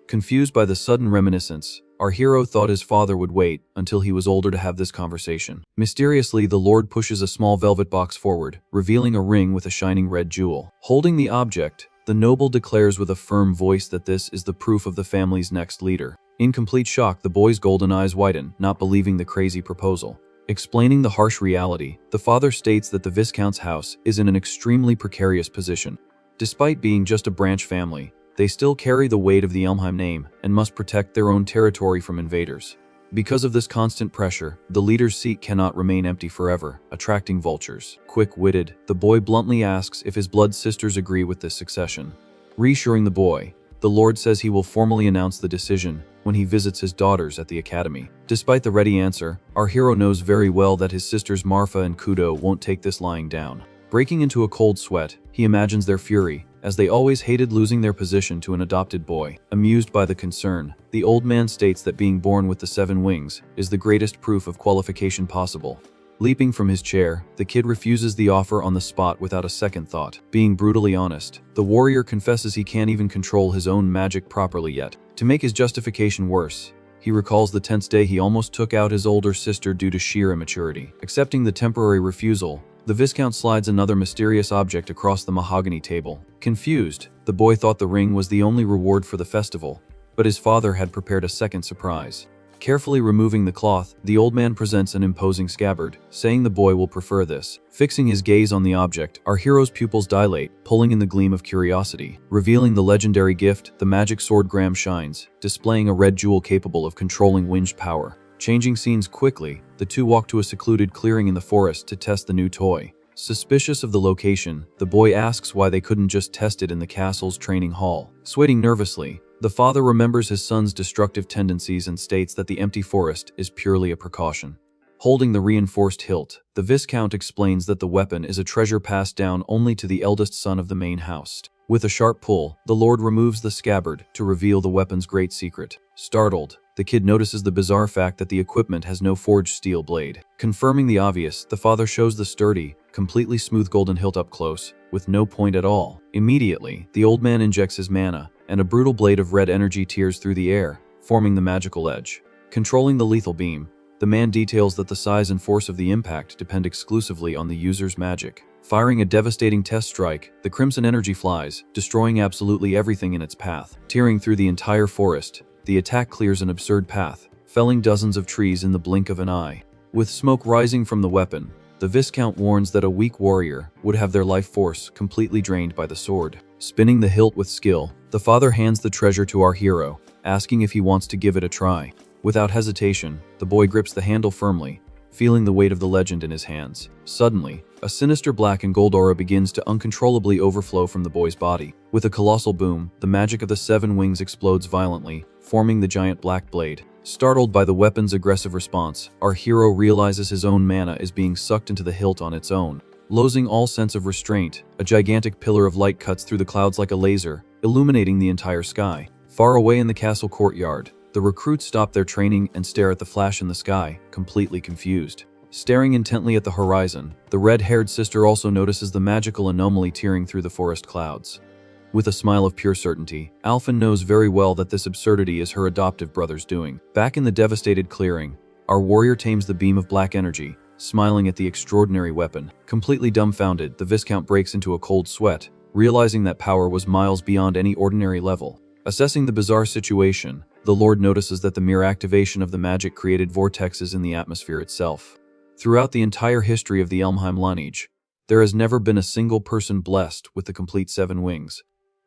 Confused by the sudden reminiscence, our hero thought his father would wait until he was older to have this conversation. Mysteriously, the Lord pushes a small velvet box forward, revealing a ring with a shining red jewel. Holding the object, the noble declares with a firm voice that this is the proof of the family's next leader. In complete shock, the boy's golden eyes widen, not believing the crazy proposal. Explaining the harsh reality, the father states that the Viscount's house is in an extremely precarious position. Despite being just a branch family, they still carry the weight of the Elmheim name and must protect their own territory from invaders. Because of this constant pressure, the leader's seat cannot remain empty forever, attracting vultures. Quick-witted, the boy bluntly asks if his blood sisters agree with this succession. Reassuring the boy, the Lord says he will formally announce the decision when he visits his daughters at the academy. Despite the ready answer, our hero knows very well that his sisters Marfa and Kudo won't take this lying down. Breaking into a cold sweat, he imagines their fury, as they always hated losing their position to an adopted boy. Amused by the concern, the old man states that being born with the 7 wings is the greatest proof of qualification possible. Leaping from his chair, the kid refuses the offer on the spot without a second thought. Being brutally honest, the warrior confesses he can't even control his own magic properly yet. To make his justification worse, he recalls the tense day he almost took out his older sister due to sheer immaturity. Accepting the temporary refusal, the Viscount slides another mysterious object across the mahogany table. Confused, the boy thought the ring was the only reward for the festival, but his father had prepared a second surprise. Carefully removing the cloth, the old man presents an imposing scabbard, saying the boy will prefer this. Fixing his gaze on the object, our hero's pupils dilate, pulling in the gleam of curiosity. Revealing the legendary gift, the magic sword Graham shines, displaying a red jewel capable of controlling winged power. Changing scenes quickly, the two walk to a secluded clearing in the forest to test the new toy. Suspicious of the location, the boy asks why they couldn't just test it in the castle's training hall. Sweating nervously, the father remembers his son's destructive tendencies and states that the empty forest is purely a precaution. Holding the reinforced hilt, the Viscount explains that the weapon is a treasure passed down only to the eldest son of the main house. With a sharp pull, the Lord removes the scabbard to reveal the weapon's great secret. Startled, the kid notices the bizarre fact that the equipment has no forged steel blade. Confirming the obvious, the father shows the sturdy, completely smooth golden hilt up close, with no point at all. Immediately, the old man injects his mana, and a brutal blade of red energy tears through the air, forming the magical edge. Controlling the lethal beam, the man details that the size and force of the impact depend exclusively on the user's magic. Firing a devastating test strike, the crimson energy flies, destroying absolutely everything in its path. Tearing through the entire forest, the attack clears an absurd path, felling dozens of trees in the blink of an eye. With smoke rising from the weapon, the Viscount warns that a weak warrior would have their life force completely drained by the sword. Spinning the hilt with skill, the father hands the treasure to our hero, asking if he wants to give it a try. Without hesitation, the boy grips the handle firmly, feeling the weight of the legend in his hands. Suddenly, a sinister black and gold aura begins to uncontrollably overflow from the boy's body. With a colossal boom, the magic of the 7 wings explodes violently, forming the giant black blade. Startled by the weapon's aggressive response, our hero realizes his own mana is being sucked into the hilt on its own. Losing all sense of restraint, a gigantic pillar of light cuts through the clouds like a laser, illuminating the entire sky. Far away in the castle courtyard, the recruits stop their training and stare at the flash in the sky, completely confused. Staring intently at the horizon, the red-haired sister also notices the magical anomaly tearing through the forest clouds. With a smile of pure certainty, Alphen knows very well that this absurdity is her adoptive brother's doing. Back in the devastated clearing, our warrior tames the beam of black energy, smiling at the extraordinary weapon. Completely dumbfounded, the Viscount breaks into a cold sweat, realizing that power was miles beyond any ordinary level. Assessing the bizarre situation, the Lord notices that the mere activation of the magic created vortexes in the atmosphere itself. Throughout the entire history of the Elmheim lineage, there has never been a single person blessed with the complete 7 wings.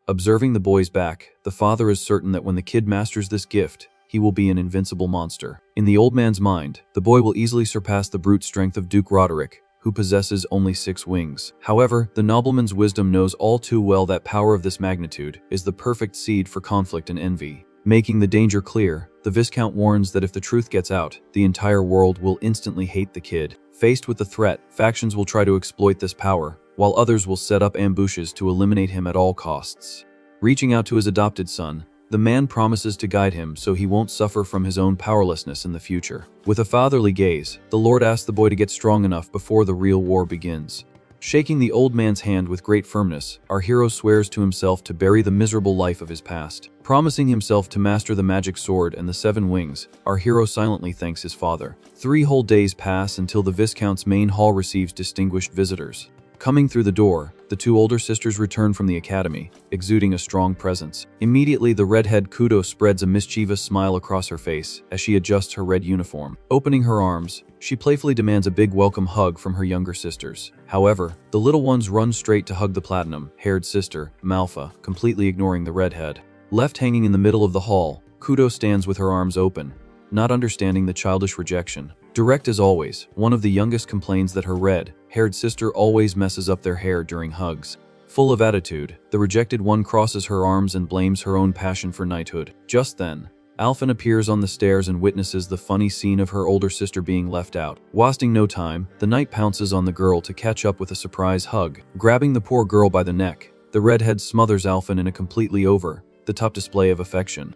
Observing the boy's back, the father is certain that when the kid masters this gift, he will be an invincible monster. In the old man's mind, the boy will easily surpass the brute strength of Duke Roderick, who possesses only 6 wings. However, the nobleman's wisdom knows all too well that power of this magnitude is the perfect seed for conflict and envy. Making the danger clear, the Viscount warns that if the truth gets out, the entire world will instantly hate the kid. Faced with the threat, factions will try to exploit this power, while others will set up ambushes to eliminate him at all costs. Reaching out to his adopted son, the man promises to guide him so he won't suffer from his own powerlessness in the future. With a fatherly gaze, the Lord asks the boy to get strong enough before the real war begins. Shaking the old man's hand with great firmness, our hero swears to himself to bury the miserable life of his past. Promising himself to master the magic sword and the 7 wings, our hero silently thanks his father. 3 whole days pass until the Viscount's main hall receives distinguished visitors. Coming through the door, the 2 older sisters return from the academy, exuding a strong presence. Immediately, the redhead Kudo spreads a mischievous smile across her face as she adjusts her red uniform. Opening her arms, she playfully demands a big welcome hug from her younger sisters. However, the little ones run straight to hug the platinum-haired sister, Malfa, completely ignoring the redhead. Left hanging in the middle of the hall, Kudo stands with her arms open, not understanding the childish rejection. Direct as always, one of the youngest complains that her red-haired sister always messes up their hair during hugs. Full of attitude, the rejected one crosses her arms and blames her own passion for knighthood. Just then, Alphen appears on the stairs and witnesses the funny scene of her older sister being left out. Wasting no time, the knight pounces on the girl to catch up with a surprise hug. Grabbing the poor girl by the neck, the redhead smothers Alphen in a completely over-the-top display of affection.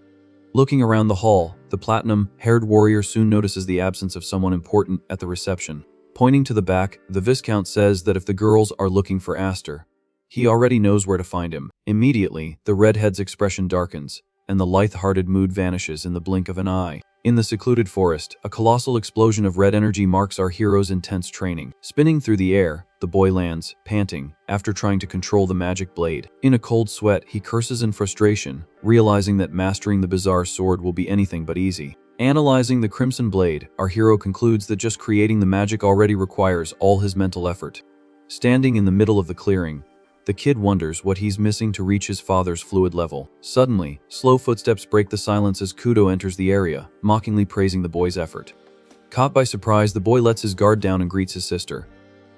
Looking around the hall, the platinum-haired warrior soon notices the absence of someone important at the reception. Pointing to the back, the Viscount says that if the girls are looking for Aster, he already knows where to find him. Immediately, the redhead's expression darkens, and the lithe-hearted mood vanishes in the blink of an eye. In the secluded forest, a colossal explosion of red energy marks our hero's intense training. Spinning through the air, the boy lands, panting, after trying to control the magic blade. In a cold sweat, he curses in frustration, realizing that mastering the bizarre sword will be anything but easy. Analyzing the crimson blade, our hero concludes that just creating the magic already requires all his mental effort. Standing in the middle of the clearing, the kid wonders what he's missing to reach his father's fluid level. Suddenly, slow footsteps break the silence as Kudo enters the area, mockingly praising the boy's effort. Caught by surprise, the boy lets his guard down and greets his sister,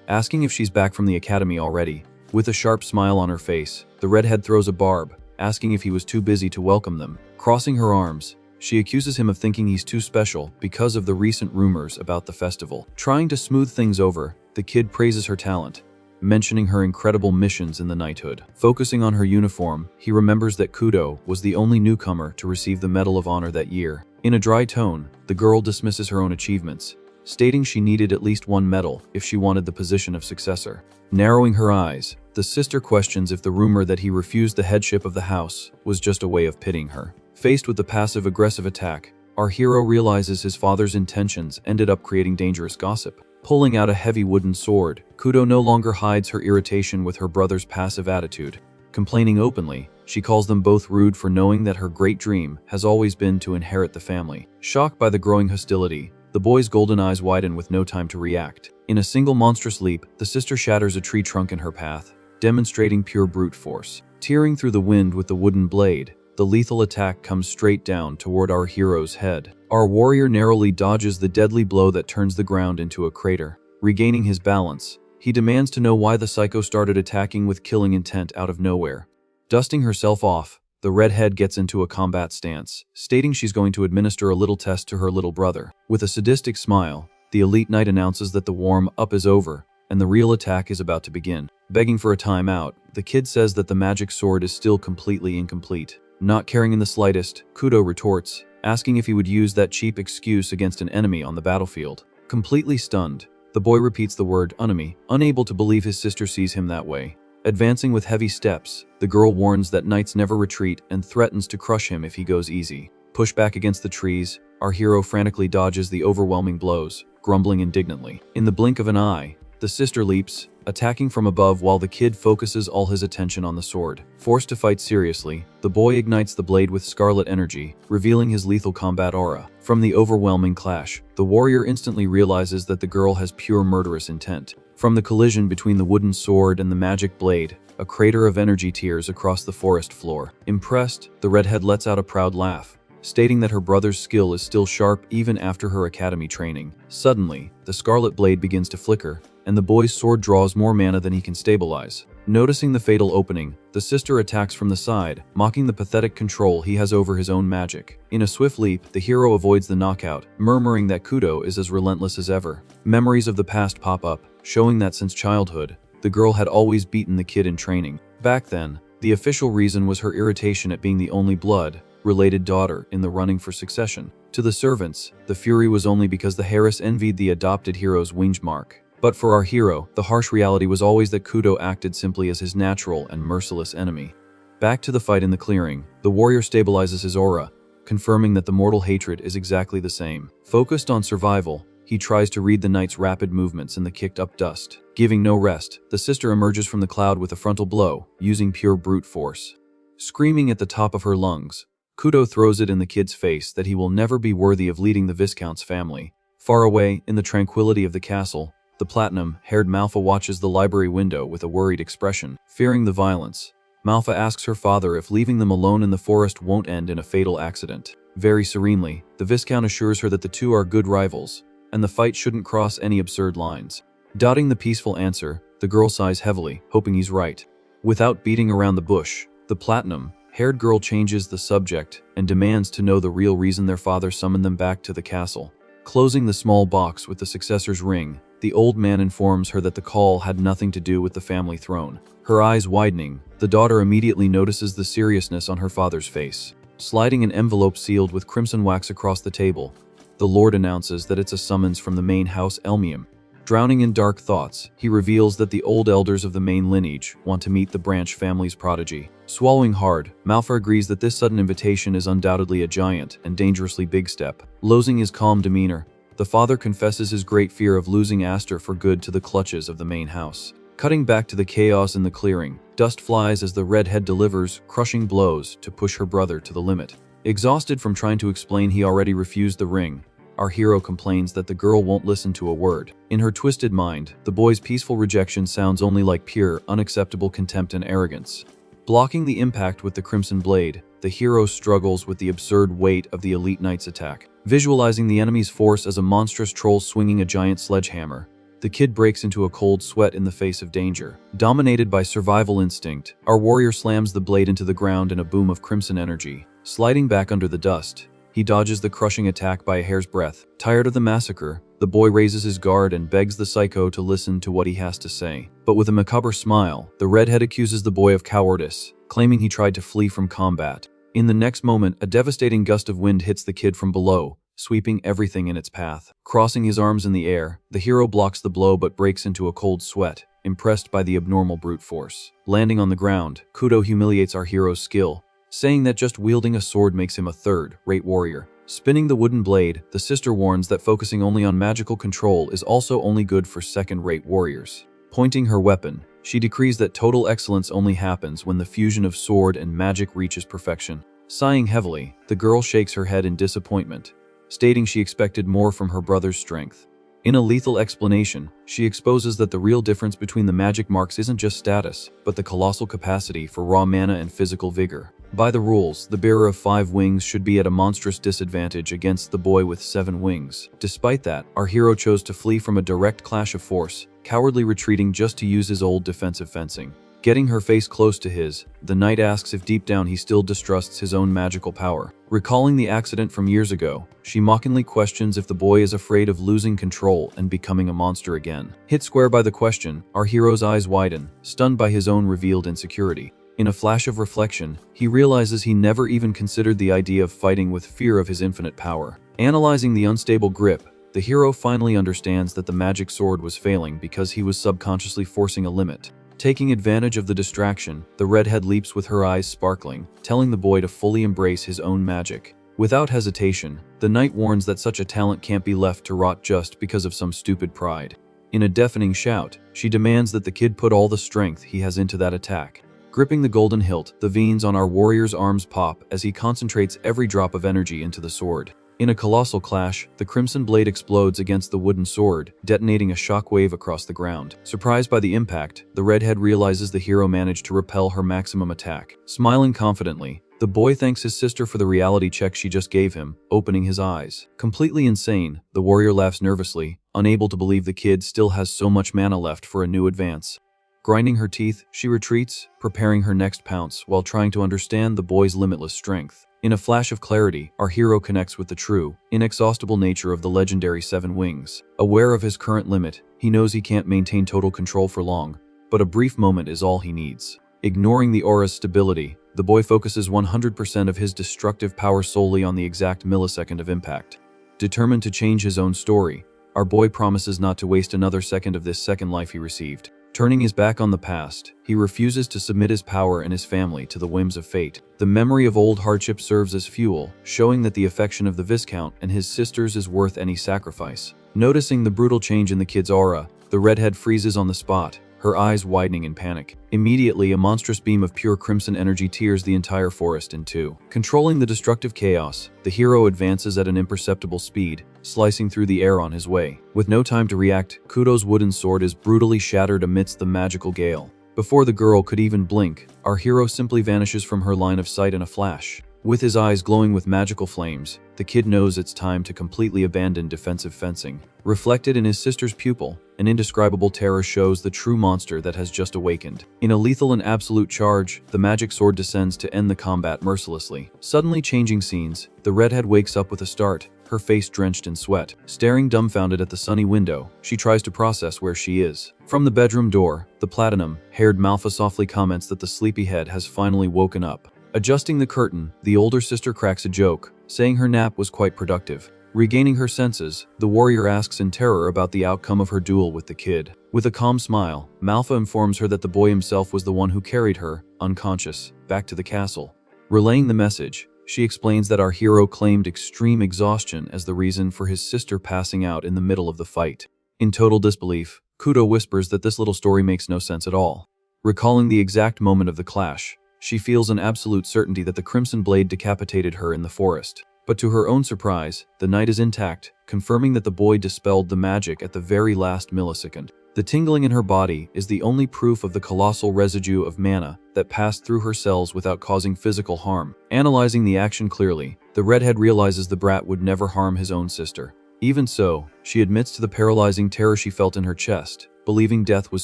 asking if she's back from the academy already. With a sharp smile on her face, the redhead throws a barb, asking if he was too busy to welcome them. Crossing her arms, she accuses him of thinking he's too special because of the recent rumors about the festival. Trying to smooth things over, the kid praises her talent, mentioning her incredible missions in the knighthood. Focusing on her uniform, he remembers that Kudo was the only newcomer to receive the Medal of Honor that year. In a dry tone, the girl dismisses her own achievements, stating she needed at least one medal if she wanted the position of successor. Narrowing her eyes, the sister questions if the rumor that he refused the headship of the house was just a way of pitying her. Faced with the passive-aggressive attack, our hero realizes his father's intentions ended up creating dangerous gossip. Pulling out a heavy wooden sword, Kudo no longer hides her irritation with her brother's passive attitude. Complaining openly, she calls them both rude for knowing that her great dream has always been to inherit the family. Shocked by the growing hostility, the boy's golden eyes widen with no time to react. In a single monstrous leap, the sister shatters a tree trunk in her path, demonstrating pure brute force. Tearing through the wind with the wooden blade, the lethal attack comes straight down toward our hero's head. Our warrior narrowly dodges the deadly blow that turns the ground into a crater. Regaining his balance, he demands to know why the psycho started attacking with killing intent out of nowhere. Dusting herself off, the redhead gets into a combat stance, stating she's going to administer a little test to her little brother. With a sadistic smile, the elite knight announces that the warm-up is over, and the real attack is about to begin. Begging for a timeout, the kid says that the magic sword is still completely incomplete. Not caring in the slightest, Kudo retorts, asking if he would use that cheap excuse against an enemy on the battlefield. Completely stunned, the boy repeats the word enemy, unable to believe his sister sees him that way. Advancing with heavy steps, the girl warns that knights never retreat and threatens to crush him if he goes easy. Pushed back against the trees, our hero frantically dodges the overwhelming blows, grumbling indignantly. In the blink of an eye, the sister leaps, attacking from above while the kid focuses all his attention on the sword. Forced to fight seriously, the boy ignites the blade with scarlet energy, revealing his lethal combat aura. From the overwhelming clash, the warrior instantly realizes that the girl has pure murderous intent. From the collision between the wooden sword and the magic blade, a crater of energy tears across the forest floor. Impressed, the redhead lets out a proud laugh, stating that her brother's skill is still sharp even after her academy training. Suddenly, the scarlet blade begins to flicker, and the boy's sword draws more mana than he can stabilize. Noticing the fatal opening, the sister attacks from the side, mocking the pathetic control he has over his own magic. In a swift leap, the hero avoids the knockout, murmuring that Kudo is as relentless as ever. Memories of the past pop up, showing that since childhood, the girl had always beaten the kid in training. Back then, the official reason was her irritation at being the only blood-related daughter in the running for succession. To the servants, the fury was only because the Harris envied the adopted hero's winged mark. But for our hero, the harsh reality was always that Kudo acted simply as his natural and merciless enemy. Back to the fight in the clearing, the warrior stabilizes his aura, confirming that the mortal hatred is exactly the same. Focused on survival, he tries to read the knight's rapid movements in the kicked-up dust. Giving no rest, the sister emerges from the cloud with a frontal blow, using pure brute force. Screaming at the top of her lungs, Kudo throws it in the kid's face that he will never be worthy of leading the Viscount's family. Far away, in the tranquility of the castle, the platinum-haired Manhwa watches the library window with a worried expression. Fearing the violence, Manhwa asks her father if leaving them alone in the forest won't end in a fatal accident. Very serenely, the Viscount assures her that the two are good rivals, and the fight shouldn't cross any absurd lines. Doubting the peaceful answer, the girl sighs heavily, hoping he's right. Without beating around the bush, the platinum-haired girl changes the subject and demands to know the real reason their father summoned them back to the castle. Closing the small box with the successor's ring, the old man informs her that the call had nothing to do with the family throne. Her eyes widening, the daughter immediately notices the seriousness on her father's face. Sliding an envelope sealed with crimson wax across the table, the lord announces that it's a summons from the main house Elmium. Drowning in dark thoughts, he reveals that the old elders of the main lineage want to meet the branch family's prodigy. Swallowing hard, Manhwa agrees that this sudden invitation is undoubtedly a giant and dangerously big step. Losing his calm demeanor, the father confesses his great fear of losing Aster for good to the clutches of the main house. Cutting back to the chaos in the clearing, dust flies as the redhead delivers crushing blows to push her brother to the limit. Exhausted from trying to explain he already refused the ring, our hero complains that the girl won't listen to a word. In her twisted mind, the boy's peaceful rejection sounds only like pure, unacceptable contempt and arrogance. Blocking the impact with the crimson blade, the hero struggles with the absurd weight of the elite knight's attack. Visualizing the enemy's force as a monstrous troll swinging a giant sledgehammer, the kid breaks into a cold sweat in the face of danger. Dominated by survival instinct, our warrior slams the blade into the ground in a boom of crimson energy. Sliding back under the dust, he he dodges the crushing attack by a hair's breadth. Tired of the massacre, the boy raises his guard and begs the psycho to listen to what he has to say. But with a macabre smile, the redhead accuses the boy of cowardice, claiming he tried to flee from combat. In the next moment, a devastating gust of wind hits the kid from below, sweeping everything in its path. Crossing his arms in the air, the hero blocks the blow but breaks into a cold sweat, impressed by the abnormal brute force. Landing on the ground, Kudo humiliates our hero's skill, saying that just wielding a sword makes him a third-rate warrior. Spinning the wooden blade, the sister warns that focusing only on magical control is also only good for second-rate warriors. Pointing her weapon, she decrees that total excellence only happens when the fusion of sword and magic reaches perfection. Sighing heavily, the girl shakes her head in disappointment, stating she expected more from her brother's strength. In a lethal explanation, she exposes that the real difference between the magic marks isn't just status, but the colossal capacity for raw mana and physical vigor. By the rules, the bearer of 5 wings should be at a monstrous disadvantage against the boy with 7 wings. Despite that, our hero chose to flee from a direct clash of force, cowardly retreating just to use his old defensive fencing. Getting her face close to his, the knight asks if deep down he still distrusts his own magical power. Recalling the accident from years ago, she mockingly questions if the boy is afraid of losing control and becoming a monster again. Hit square by the question, our hero's eyes widen, stunned by his own revealed insecurity. In a flash of reflection, he realizes he never even considered the idea of fighting with fear of his infinite power. Analyzing the unstable grip, the hero finally understands that the magic sword was failing because he was subconsciously forcing a limit. Taking advantage of the distraction, the redhead leaps with her eyes sparkling, telling the boy to fully embrace his own magic. Without hesitation, the knight warns that such a talent can't be left to rot just because of some stupid pride. In a deafening shout, she demands that the kid put all the strength he has into that attack. Gripping the golden hilt, the veins on our warrior's arms pop as he concentrates every drop of energy into the sword. In a colossal clash, the crimson blade explodes against the wooden sword, detonating a shockwave across the ground. Surprised by the impact, the redhead realizes the hero managed to repel her maximum attack. Smiling confidently, the boy thanks his sister for the reality check she just gave him, opening his eyes. Completely insane, the warrior laughs nervously, unable to believe the kid still has so much mana left for a new advance. Grinding her teeth, she retreats, preparing her next pounce while trying to understand the boy's limitless strength. In a flash of clarity, our hero connects with the true, inexhaustible nature of the legendary 7 wings. Aware of his current limit, he knows he can't maintain total control for long, but a brief moment is all he needs. Ignoring the aura's stability, the boy focuses 100% of his destructive power solely on the exact millisecond of impact. Determined to change his own story, our boy promises not to waste another second of this second life he received. Turning his back on the past, he refuses to submit his power and his family to the whims of fate. The memory of old hardship serves as fuel, showing that the affection of the Viscount and his sisters is worth any sacrifice. Noticing the brutal change in the kid's aura, the redhead freezes on the spot, her eyes widening in panic. Immediately, a monstrous beam of pure crimson energy tears the entire forest in two. Controlling the destructive chaos, the hero advances at an imperceptible speed, slicing through the air on his way. With no time to react, Kudo's wooden sword is brutally shattered amidst the magical gale. Before the girl could even blink, our hero simply vanishes from her line of sight in a flash. With his eyes glowing with magical flames, the kid knows it's time to completely abandon defensive fencing. Reflected in his sister's pupil, an indescribable terror shows the true monster that has just awakened. In a lethal and absolute charge, the magic sword descends to end the combat mercilessly. Suddenly changing scenes, the redhead wakes up with a start, her face drenched in sweat. Staring dumbfounded at the sunny window, she tries to process where she is. From the bedroom door, the platinum-haired Malfa softly comments that the sleepyhead has finally woken up. Adjusting the curtain, the older sister cracks a joke, saying her nap was quite productive. Regaining her senses, the warrior asks in terror about the outcome of her duel with the kid. With a calm smile, Malfa informs her that the boy himself was the one who carried her, unconscious, back to the castle. Relaying the message, she explains that our hero claimed extreme exhaustion as the reason for his sister passing out in the middle of the fight. In total disbelief, Kudo whispers that this little story makes no sense at all. Recalling the exact moment of the clash, she feels an absolute certainty that the Crimson Blade decapitated her in the forest. But to her own surprise, the knight is intact, confirming that the boy dispelled the magic at the very last millisecond. The tingling in her body is the only proof of the colossal residue of mana that passed through her cells without causing physical harm. Analyzing the action clearly, the redhead realizes the brat would never harm his own sister. Even so, she admits to the paralyzing terror she felt in her chest, believing death was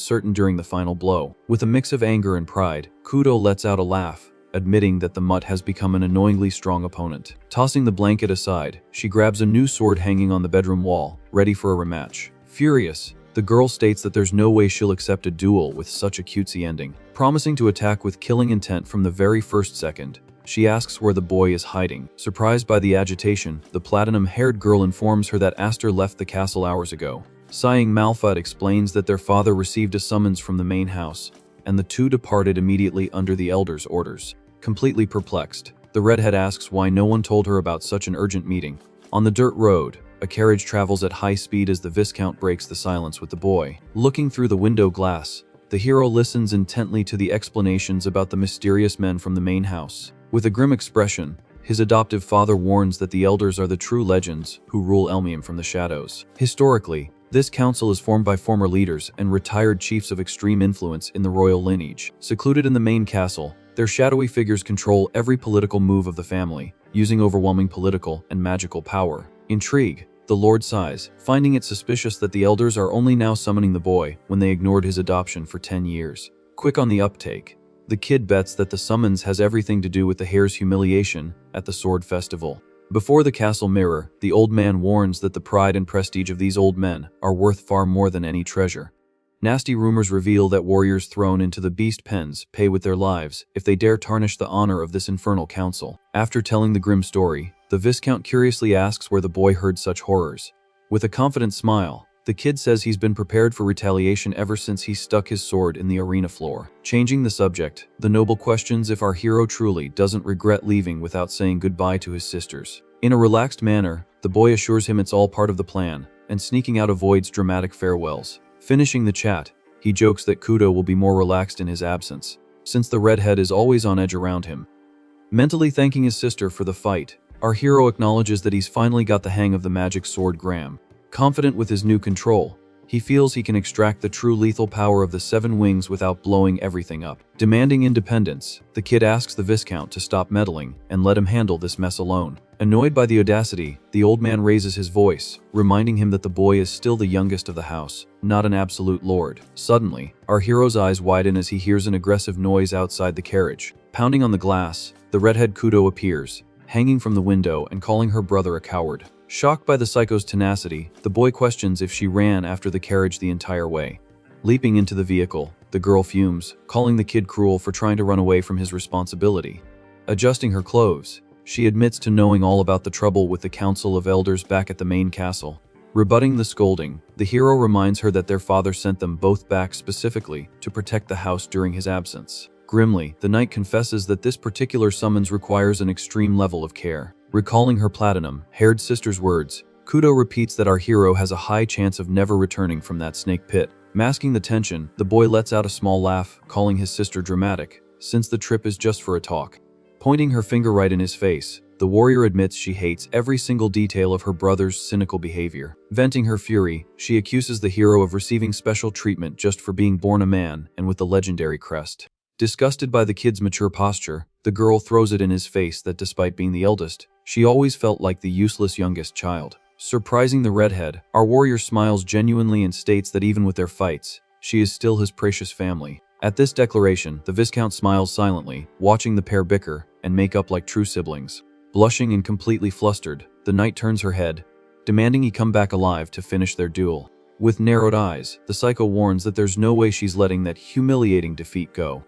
certain during the final blow. With a mix of anger and pride, Kudo lets out a laugh, admitting that the mutt has become an annoyingly strong opponent. Tossing the blanket aside, she grabs a new sword hanging on the bedroom wall, ready for a rematch. Furious, the girl states that there's no way she'll accept a duel with such a cutesy ending. Promising to attack with killing intent from the very first second, she asks where the boy is hiding. Surprised by the agitation, the platinum-haired girl informs her that Astor left the castle hours ago. Sighing, Malphite explains that their father received a summons from the main house, and the two departed immediately under the elder's orders. Completely perplexed, the redhead asks why no one told her about such an urgent meeting. On the dirt road, a carriage travels at high speed as the Viscount breaks the silence with the boy. Looking through the window glass, the hero listens intently to the explanations about the mysterious men from the main house. With a grim expression, his adoptive father warns that the elders are the true legends who rule Elmium from the shadows. Historically, this council is formed by former leaders and retired chiefs of extreme influence in the royal lineage. Secluded in the main castle, their shadowy figures control every political move of the family, using overwhelming political and magical power. Intrigue, the Lord sighs, finding it suspicious that the elders are only now summoning the boy when they ignored his adoption for 10 years. Quick on the uptake, the kid bets that the summons has everything to do with the hare's humiliation at the sword festival. Before the castle mirror, the old man warns that the pride and prestige of these old men are worth far more than any treasure. Nasty rumors reveal that warriors thrown into the beast pens pay with their lives if they dare tarnish the honor of this infernal council. After telling the grim story, the Viscount curiously asks where the boy heard such horrors. With a confident smile, the kid says he's been prepared for retaliation ever since he stuck his sword in the arena floor. Changing the subject, the noble questions if our hero truly doesn't regret leaving without saying goodbye to his sisters. In a relaxed manner, the boy assures him it's all part of the plan, and sneaking out avoids dramatic farewells. Finishing the chat, he jokes that Kudo will be more relaxed in his absence, since the redhead is always on edge around him. Mentally thanking his sister for the fight, our hero acknowledges that he's finally got the hang of the magic sword Graham. Confident with his new control, he feels he can extract the true lethal power of the 7 wings without blowing everything up. Demanding independence, the kid asks the Viscount to stop meddling and let him handle this mess alone. Annoyed by the audacity, the old man raises his voice, reminding him that the boy is still the youngest of the house, not an absolute lord. Suddenly, our hero's eyes widen as he hears an aggressive noise outside the carriage. Pounding on the glass, the redhead Kudo appears, hanging from the window and calling her brother a coward. Shocked by the psycho's tenacity, the boy questions if she ran after the carriage the entire way. Leaping into the vehicle, the girl fumes, calling the kid cruel for trying to run away from his responsibility. Adjusting her clothes, she admits to knowing all about the trouble with the Council of Elders back at the main castle. Rebutting the scolding, the hero reminds her that their father sent them both back specifically to protect the house during his absence. Grimly, the knight confesses that this particular summons requires an extreme level of care. Recalling her platinum-haired sister's words, Kudo repeats that our hero has a high chance of never returning from that snake pit. Masking the tension, the boy lets out a small laugh, calling his sister dramatic, since the trip is just for a talk. Pointing her finger right in his face, the warrior admits she hates every single detail of her brother's cynical behavior. Venting her fury, she accuses the hero of receiving special treatment just for being born a man and with the legendary crest. Disgusted by the kid's mature posture, the girl throws it in his face that despite being the eldest, she always felt like the useless youngest child. Surprising the redhead, our warrior smiles genuinely and states that even with their fights, she is still his precious family. At this declaration, the Viscount smiles silently, watching the pair bicker and make up like true siblings. Blushing and completely flustered, the knight turns her head, demanding he come back alive to finish their duel. With narrowed eyes, the psycho warns that there's no way she's letting that humiliating defeat go.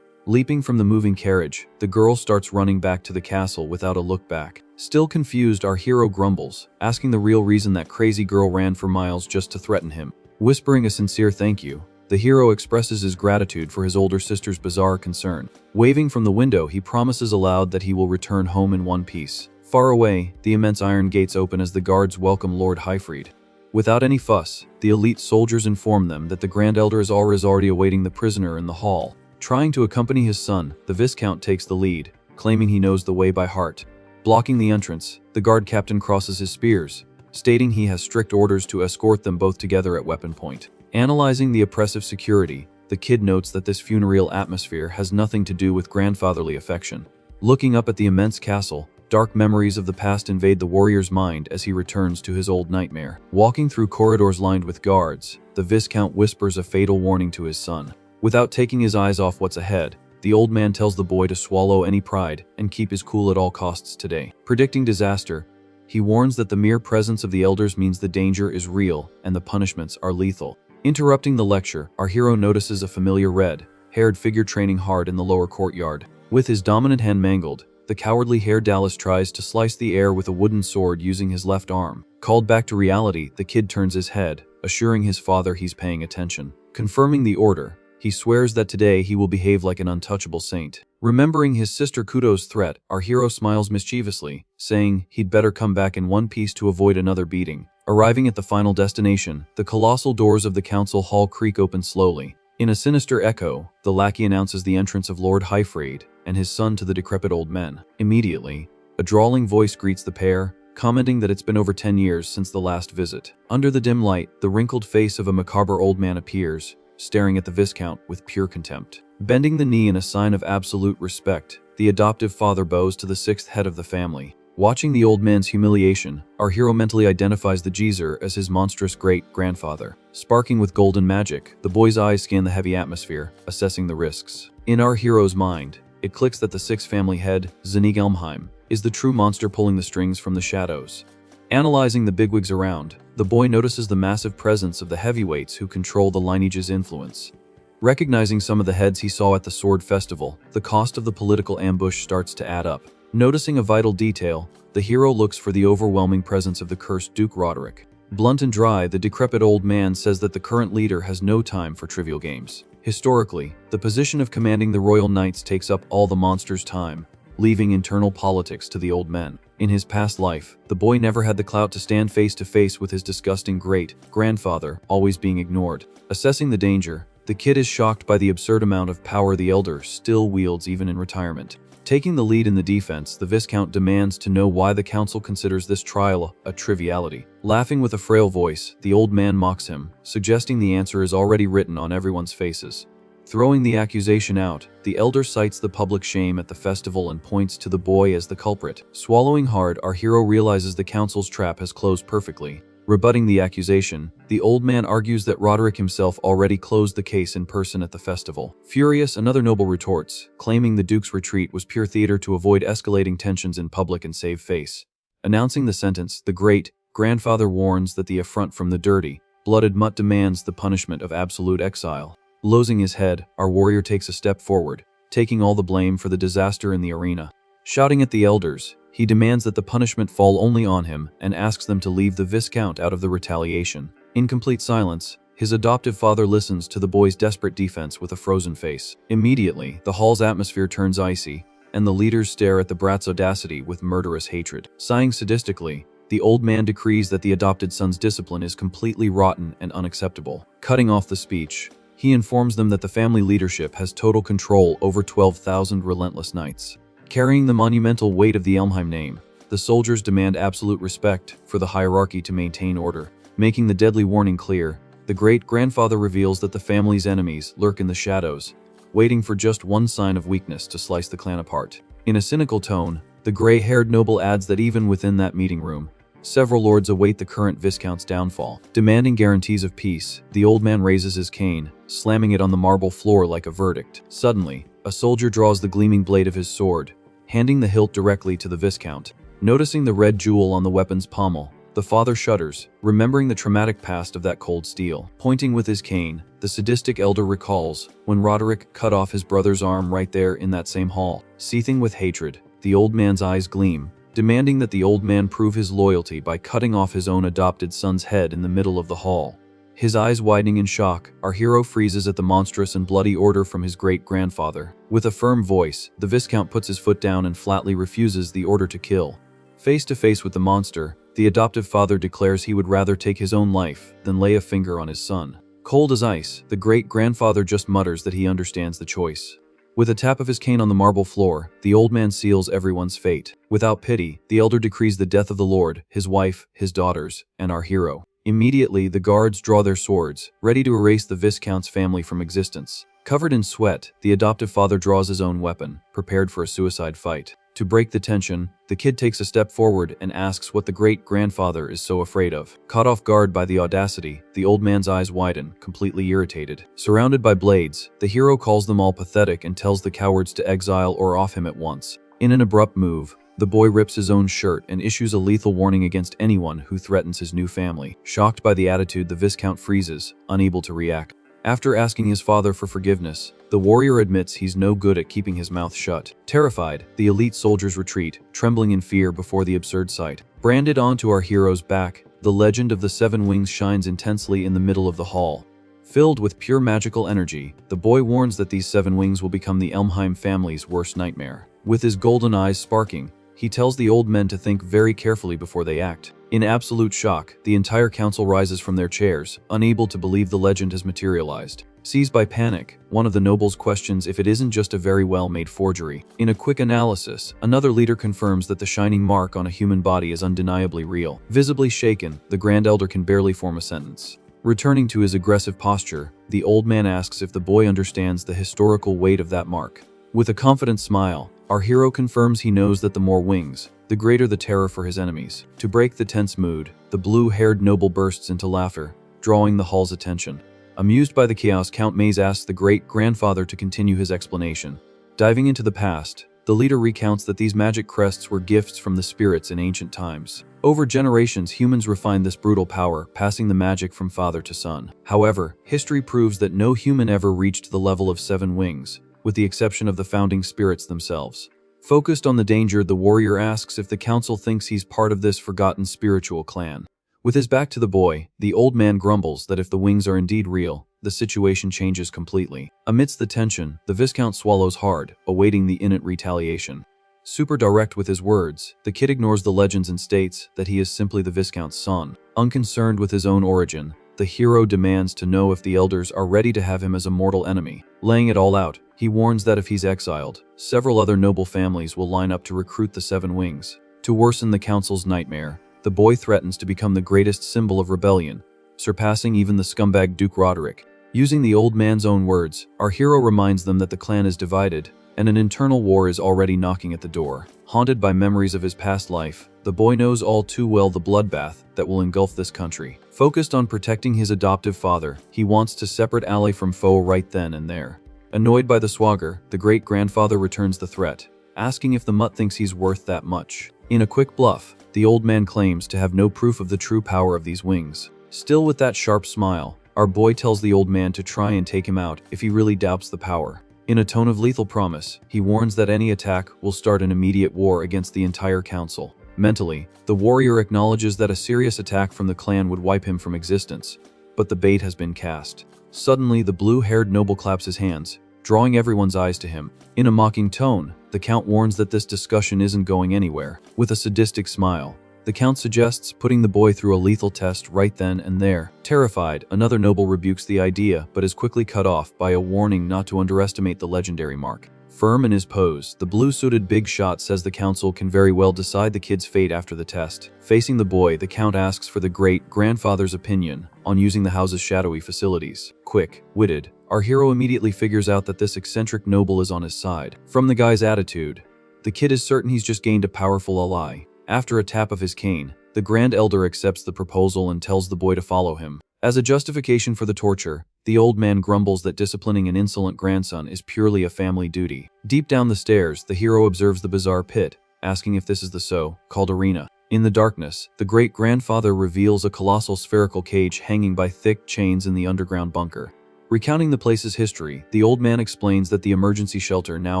Leaping from the moving carriage, the girl starts running back to the castle without a look back. Still confused, our hero grumbles, asking the real reason that crazy girl ran for miles just to threaten him. Whispering a sincere thank you, the hero expresses his gratitude for his older sister's bizarre concern. Waving from the window, he promises aloud that he will return home in one piece. Far away, the immense iron gates open as the guards welcome Lord Highfried. Without any fuss, the elite soldiers inform them that the Grand Elder is already awaiting the prisoner in the hall. Trying to accompany his son, the Viscount takes the lead, claiming he knows the way by heart. Blocking the entrance, the guard captain crosses his spears, stating he has strict orders to escort them both together at weapon point. Analyzing the oppressive security, the kid notes that this funereal atmosphere has nothing to do with grandfatherly affection. Looking up at the immense castle, dark memories of the past invade the warrior's mind as he returns to his old nightmare. Walking through corridors lined with guards, the Viscount whispers a fatal warning to his son. Without taking his eyes off what's ahead, the old man tells the boy to swallow any pride and keep his cool at all costs today. Predicting disaster, he warns that the mere presence of the elders means the danger is real and the punishments are lethal. Interrupting the lecture, our hero notices a familiar red-haired figure training hard in the lower courtyard. With his dominant hand mangled, the cowardly Hair Dallas tries to slice the air with a wooden sword using his left arm. Called back to reality, the kid turns his head, assuring his father he's paying attention. Confirming the order, he swears that today he will behave like an untouchable saint. Remembering his sister Kudo's threat, our hero smiles mischievously, saying he'd better come back in one piece to avoid another beating. Arriving at the final destination, the colossal doors of the council hall creak open slowly. In a sinister echo, the lackey announces the entrance of Lord Highfried and his son to the decrepit old men. Immediately, a drawling voice greets the pair, commenting that it's been over 10 years since the last visit. Under the dim light, the wrinkled face of a macabre old man appears, staring at the Viscount with pure contempt. Bending the knee in a sign of absolute respect, the adoptive father bows to the sixth head of the family. Watching the old man's humiliation, our hero mentally identifies the geezer as his monstrous great-grandfather. Sparking with golden magic, the boy's eyes scan the heavy atmosphere, assessing the risks. In our hero's mind, it clicks that the sixth family head, Zenigelmheim, is the true monster pulling the strings from the shadows. Analyzing the bigwigs around, the boy notices the massive presence of the heavyweights who control the lineage's influence. Recognizing some of the heads he saw at the Sword Festival, the cost of the political ambush starts to add up. Noticing a vital detail, the hero looks for the overwhelming presence of the cursed Duke Roderick. Blunt and dry, the decrepit old man says that the current leader has no time for trivial games. Historically, the position of commanding the royal knights takes up all the monster's time, leaving internal politics to the old men. In his past life, the boy never had the clout to stand face to face with his disgusting great-grandfather, always being ignored. Assessing the danger, the kid is shocked by the absurd amount of power the elder still wields even in retirement. Taking the lead in the defense, the Viscount demands to know why the council considers this trial a triviality. Laughing with a frail voice, the old man mocks him, suggesting the answer is already written on everyone's faces. Throwing the accusation out, the elder cites the public shame at the festival and points to the boy as the culprit. Swallowing hard, our hero realizes the council's trap has closed perfectly. Rebutting the accusation, the old man argues that Roderick himself already closed the case in person at the festival. Furious, another noble retorts, claiming the Duke's retreat was pure theater to avoid escalating tensions in public and save face. Announcing the sentence, the great-grandfather warns that the affront from the dirty, blooded mutt demands the punishment of absolute exile. Losing his head, our warrior takes a step forward, taking all the blame for the disaster in the arena. Shouting at the elders, he demands that the punishment fall only on him and asks them to leave the Viscount out of the retaliation. In complete silence, his adoptive father listens to the boy's desperate defense with a frozen face. Immediately, the hall's atmosphere turns icy, and the leaders stare at the brat's audacity with murderous hatred. Sighing sadistically, the old man decrees that the adopted son's discipline is completely rotten and unacceptable. Cutting off the speech, he informs them that the family leadership has total control over 12,000 relentless knights. Carrying the monumental weight of the Elmheim name, the soldiers demand absolute respect for the hierarchy to maintain order. Making the deadly warning clear, the great-grandfather reveals that the family's enemies lurk in the shadows, waiting for just one sign of weakness to slice the clan apart. In a cynical tone, the gray-haired noble adds that even within that meeting room, several lords await the current Viscount's downfall. Demanding guarantees of peace, the old man raises his cane, slamming it on the marble floor like a verdict. Suddenly, a soldier draws the gleaming blade of his sword, handing the hilt directly to the Viscount. Noticing the red jewel on the weapon's pommel, the father shudders, remembering the traumatic past of that cold steel. Pointing with his cane, the sadistic elder recalls when Roderick cut off his brother's arm right there in that same hall. Seething with hatred, the old man's eyes gleam, demanding that the old man prove his loyalty by cutting off his own adopted son's head in the middle of the hall. His eyes widening in shock, our hero freezes at the monstrous and bloody order from his great-grandfather. With a firm voice, the Viscount puts his foot down and flatly refuses the order to kill. Face to face with the monster, the adoptive father declares he would rather take his own life than lay a finger on his son. Cold as ice, the great-grandfather just mutters that he understands the choice. With a tap of his cane on the marble floor, the old man seals everyone's fate. Without pity, the elder decrees the death of the lord, his wife, his daughters, and our hero. Immediately, the guards draw their swords, ready to erase the Viscount's family from existence. Covered in sweat, the adoptive father draws his own weapon, prepared for a suicide fight. To break the tension, the kid takes a step forward and asks what the great-grandfather is so afraid of. Caught off guard by the audacity, the old man's eyes widen, completely irritated. Surrounded by blades, the hero calls them all pathetic and tells the cowards to exile or off him at once. In an abrupt move, the boy rips his own shirt and issues a lethal warning against anyone who threatens his new family. Shocked by the attitude, the Viscount freezes, unable to react. After asking his father for forgiveness, the warrior admits he's no good at keeping his mouth shut. Terrified, the elite soldiers retreat, trembling in fear before the absurd sight. Branded onto our hero's back, the legend of the 7 wings shines intensely in the middle of the hall. Filled with pure magical energy, the boy warns that these 7 wings will become the Elmheim family's worst nightmare. With his golden eyes sparking, he tells the old men to think very carefully before they act. In absolute shock, the entire council rises from their chairs, unable to believe the legend has materialized. Seized by panic, one of the nobles questions if it isn't just a very well-made forgery. In a quick analysis, another leader confirms that the shining mark on a human body is undeniably real. Visibly shaken, the Grand Elder can barely form a sentence. Returning to his aggressive posture, the old man asks if the boy understands the historical weight of that mark. With a confident smile, our hero confirms he knows that the more wings, the greater the terror for his enemies. To break the tense mood, the blue-haired noble bursts into laughter, drawing the hall's attention. Amused by the chaos, Count Maze asks the great-grandfather to continue his explanation. Diving into the past, the leader recounts that these magic crests were gifts from the spirits in ancient times. Over generations, humans refined this brutal power, passing the magic from father to son. However, history proves that no human ever reached the level of 7 wings, with the exception of the founding spirits themselves. Focused on the danger, the warrior asks if the council thinks he's part of this forgotten spiritual clan. With his back to the boy, the old man grumbles that if the wings are indeed real, the situation changes completely. Amidst the tension, the Viscount swallows hard, awaiting the innate retaliation. Super direct with his words, the kid ignores the legends and states that he is simply the Viscount's son. Unconcerned with his own origin, the hero demands to know if the elders are ready to have him as a mortal enemy. Laying it all out, he warns that if he's exiled, several other noble families will line up to recruit the 7 wings. To worsen the council's nightmare, the boy threatens to become the greatest symbol of rebellion, surpassing even the scumbag Duke Roderick. Using the old man's own words, our hero reminds them that the clan is divided, and an internal war is already knocking at the door. Haunted by memories of his past life, the boy knows all too well the bloodbath that will engulf this country. Focused on protecting his adoptive father, he wants to separate ally from foe right then and there. Annoyed by the swagger, the great-grandfather returns the threat, asking if the mutt thinks he's worth that much. In a quick bluff, the old man claims to have no proof of the true power of these wings. Still with that sharp smile, our boy tells the old man to try and take him out if he really doubts the power. In a tone of lethal promise, he warns that any attack will start an immediate war against the entire council. Mentally, the warrior acknowledges that a serious attack from the clan would wipe him from existence, but the bait has been cast. Suddenly, the blue-haired noble claps his hands, drawing everyone's eyes to him. In a mocking tone, the Count warns that this discussion isn't going anywhere. With a sadistic smile, the Count suggests putting the boy through a lethal test right then and there. Terrified, another noble rebukes the idea but is quickly cut off by a warning not to underestimate the legendary mark. Firm in his pose, the blue-suited big shot says the council can very well decide the kid's fate after the test. Facing the boy, the Count asks for the great-grandfather's opinion on using the house's shadowy facilities. Quick-witted, our hero immediately figures out that this eccentric noble is on his side. From the guy's attitude, the kid is certain he's just gained a powerful ally. After a tap of his cane, the Grand Elder accepts the proposal and tells the boy to follow him. As a justification for the torture, the old man grumbles that disciplining an insolent grandson is purely a family duty. Deep down the stairs, the hero observes the bizarre pit, asking if this is the so-called arena. In the darkness, the great-grandfather reveals a colossal spherical cage hanging by thick chains in the underground bunker. Recounting the place's history, the old man explains that the emergency shelter now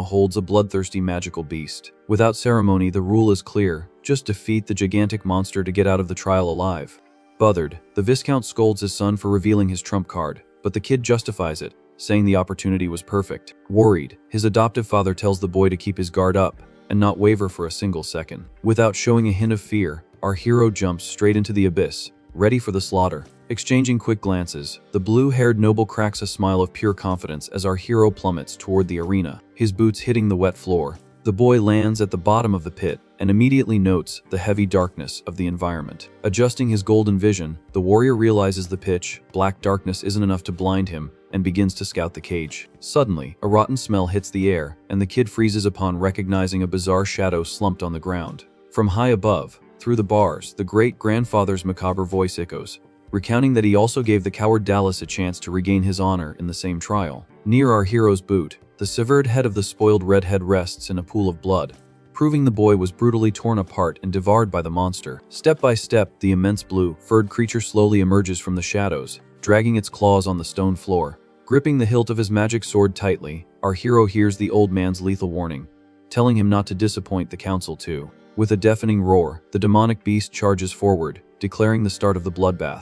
holds a bloodthirsty magical beast. Without ceremony, the rule is clear: just defeat the gigantic monster to get out of the trial alive. Bothered, the Viscount scolds his son for revealing his trump card, but the kid justifies it, saying the opportunity was perfect. Worried, his adoptive father tells the boy to keep his guard up and not waver for a single second. Without showing a hint of fear, our hero jumps straight into the abyss, ready for the slaughter. Exchanging quick glances, the blue-haired noble cracks a smile of pure confidence as our hero plummets toward the arena, his boots hitting the wet floor. The boy lands at the bottom of the pit and immediately notes the heavy darkness of the environment. Adjusting his golden vision, the warrior realizes the pitch black darkness isn't enough to blind him, and begins to scout the cage. Suddenly, a rotten smell hits the air, and the kid freezes upon recognizing a bizarre shadow slumped on the ground. From high above, through the bars, the great-grandfather's macabre voice echoes, recounting that he also gave the coward Dallas a chance to regain his honor in the same trial. Near our hero's boot, the severed head of the spoiled redhead rests in a pool of blood, proving the boy was brutally torn apart and devoured by the monster. Step by step, the immense blue, furred creature slowly emerges from the shadows, dragging its claws on the stone floor. Gripping the hilt of his magic sword tightly, our hero hears the old man's lethal warning, telling him not to disappoint the council too. With a deafening roar, the demonic beast charges forward, declaring the start of the bloodbath.